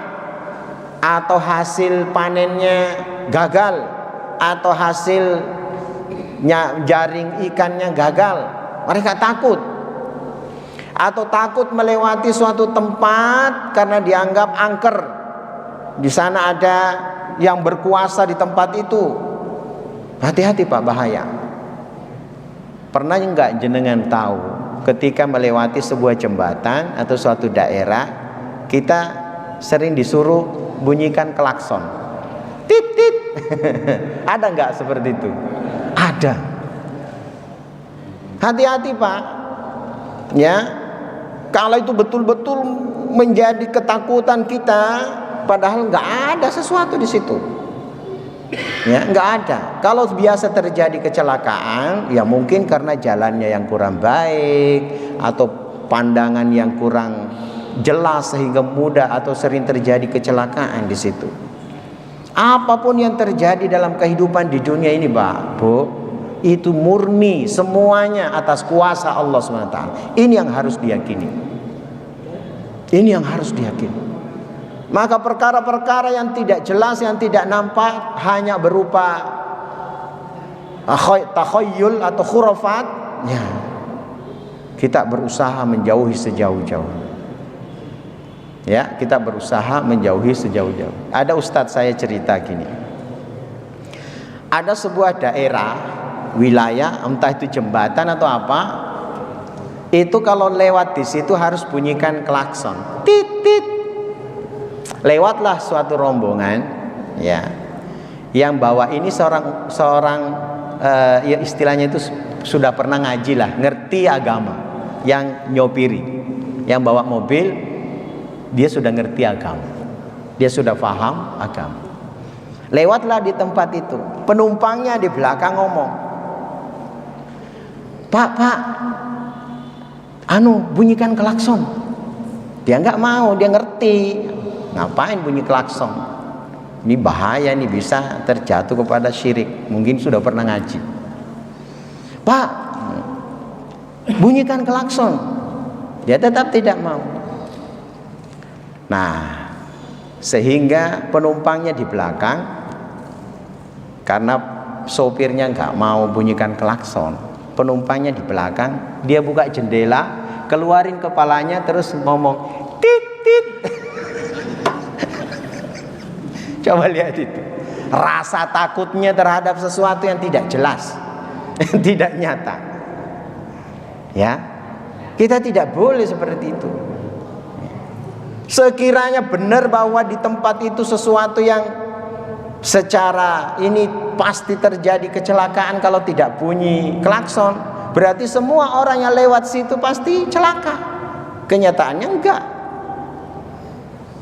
atau hasil panennya gagal, atau hasil jaring ikannya gagal. Mereka takut. Atau takut melewati suatu tempat karena dianggap angker. Di sana ada yang berkuasa di tempat itu. Hati-hati Pak, bahaya. Pernah enggak jenengan tahu ketika melewati sebuah jembatan atau suatu daerah, kita sering disuruh bunyikan klakson. Tit tit. Ada enggak seperti itu? Ada. Hati-hati Pak. Ya. Kalau itu betul-betul menjadi ketakutan kita, padahal nggak ada sesuatu di situ. Ya, nggak ada. Kalau biasa terjadi kecelakaan, ya mungkin karena jalannya yang kurang baik atau pandangan yang kurang jelas sehingga mudah atau sering terjadi kecelakaan di situ. Apapun yang terjadi dalam kehidupan di dunia ini, Pak, Bu, itu murni semuanya atas kuasa Allah SWT. Ini yang harus diyakini. Ini yang harus diyakini. Maka perkara-perkara yang tidak jelas, yang tidak nampak, hanya berupa takhayyul atau khurafat, ya, kita berusaha menjauhi sejauh-jauh. Ya, kita berusaha menjauhi sejauh-jauh. Ada ustadz saya cerita gini. Ada sebuah daerah, wilayah, entah itu jembatan atau apa, itu kalau lewat di situ harus bunyikan klakson. Tit tit. Lewatlah suatu rombongan, ya, yang bawa ini seorang ya istilahnya itu sudah pernah ngaji lah, ngerti agama, yang nyopiri, yang bawa mobil, dia sudah ngerti agama, dia sudah paham agama. Lewatlah di tempat itu, penumpangnya di belakang ngomong, Pak, bunyikan klakson. Dia nggak mau, dia ngerti. Ngapain bunyi klakson? Ini bahaya, nih bisa terjatuh kepada syirik. Mungkin sudah pernah ngaji. Pak, bunyikan klakson. Dia tetap tidak mau. Nah, sehingga penumpangnya di belakang, karena sopirnya nggak mau bunyikan klakson, penumpangnya di belakang, dia buka jendela, keluarin kepalanya, terus ngomong tit tit. Coba lihat itu, rasa takutnya terhadap sesuatu yang tidak jelas, yang tidak nyata. Ya, kita tidak boleh seperti itu. Sekiranya benar bahwa di tempat itu sesuatu yang secara ini pasti terjadi kecelakaan kalau tidak bunyi klakson, berarti semua orang yang lewat situ pasti celaka. Kenyataannya enggak.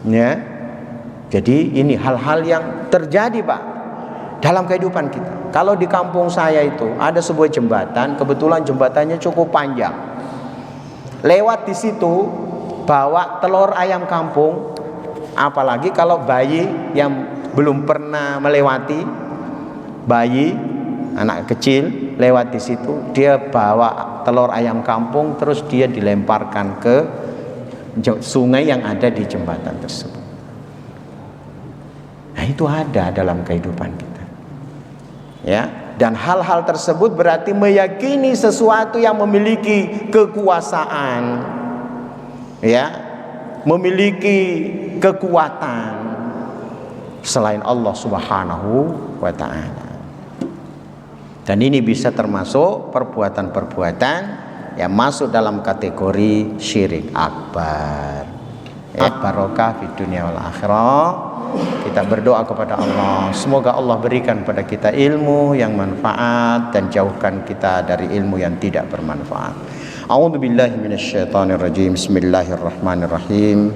Ya. Jadi ini hal-hal yang terjadi, Pak, dalam kehidupan kita. Kalau di kampung saya itu ada sebuah jembatan, kebetulan jembatannya cukup panjang. Lewat di situ bawa telur ayam kampung, apalagi kalau bayi yang belum pernah melewati, bayi anak kecil lewat di situ, dia bawa telur ayam kampung, terus dia dilemparkan ke sungai yang ada di jembatan tersebut. Nah, itu ada dalam kehidupan kita. Ya, dan hal-hal tersebut berarti meyakini sesuatu yang memiliki kekuasaan, ya, memiliki kekuatan selain Allah Subhanahu wa ta'ala. Dan ini bisa termasuk perbuatan-perbuatan yang masuk dalam kategori syirik akbar. Barokah di dunia wal akhirah. Kita berdoa kepada Allah, semoga Allah berikan pada kita ilmu yang manfaat dan jauhkan kita dari ilmu yang tidak bermanfaat. A'udzubillahi minasyaitonirrajim. Bismillahirrahmanirrahim.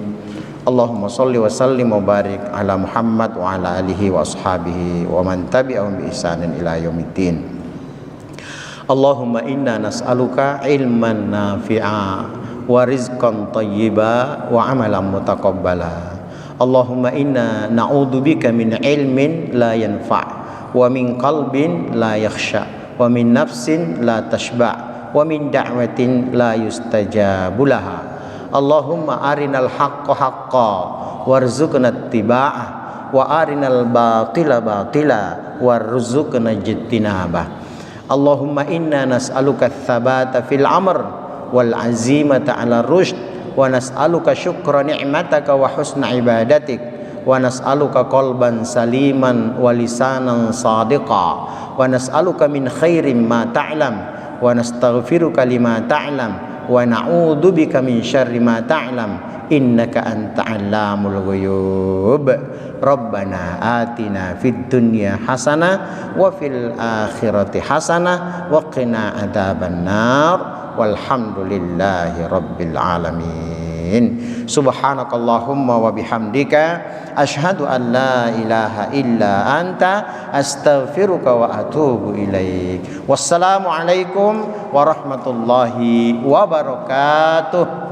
Allahumma sholli wa sallim wa barik ala Muhammad wa ala alihi wa ashabihi wa man tabi'ahum bi ihsanin ila yaumiddin. Allahumma inna nas'aluka ilman nafi'a wa rizqan thayyiba wa amalan mutaqabbala. Allahumma inna na'udzubika min ilmin la yanfa' wa min qalbin la yakhsha wa min nafsin la tashba' wa min da'watin la yustajabu laha. Allahumma arinal haqqa haqqa warzuqna ittiba'ah wa arinal batila batila warzuqna ijtinabah. Allahumma inna nas'aluka tsabata fil amr wal azimata 'ala rushd wa nas'aluka syukra ni'mataka wa husna ibadatik wa nas'aluka qalban saliman wa lisanan sadiqa wa nas'aluka min khairin ma ta'lam wa nastaghfiruka lima ta'lam wa na'udzubika min syarri ma ta'lam innaka anta 'allamul ghuyub. Rabbana atina fid dunya hasanah wa fil akhirati hasanah wa qina adzabannar walhamdulillahi rabbil alamin. Subhanakallahumma wa bihamdika asyhadu an la ilaha illa anta astaghfiruka wa atubu ilaik. Wassalamu alaikum warahmatullahi wabarakatuh.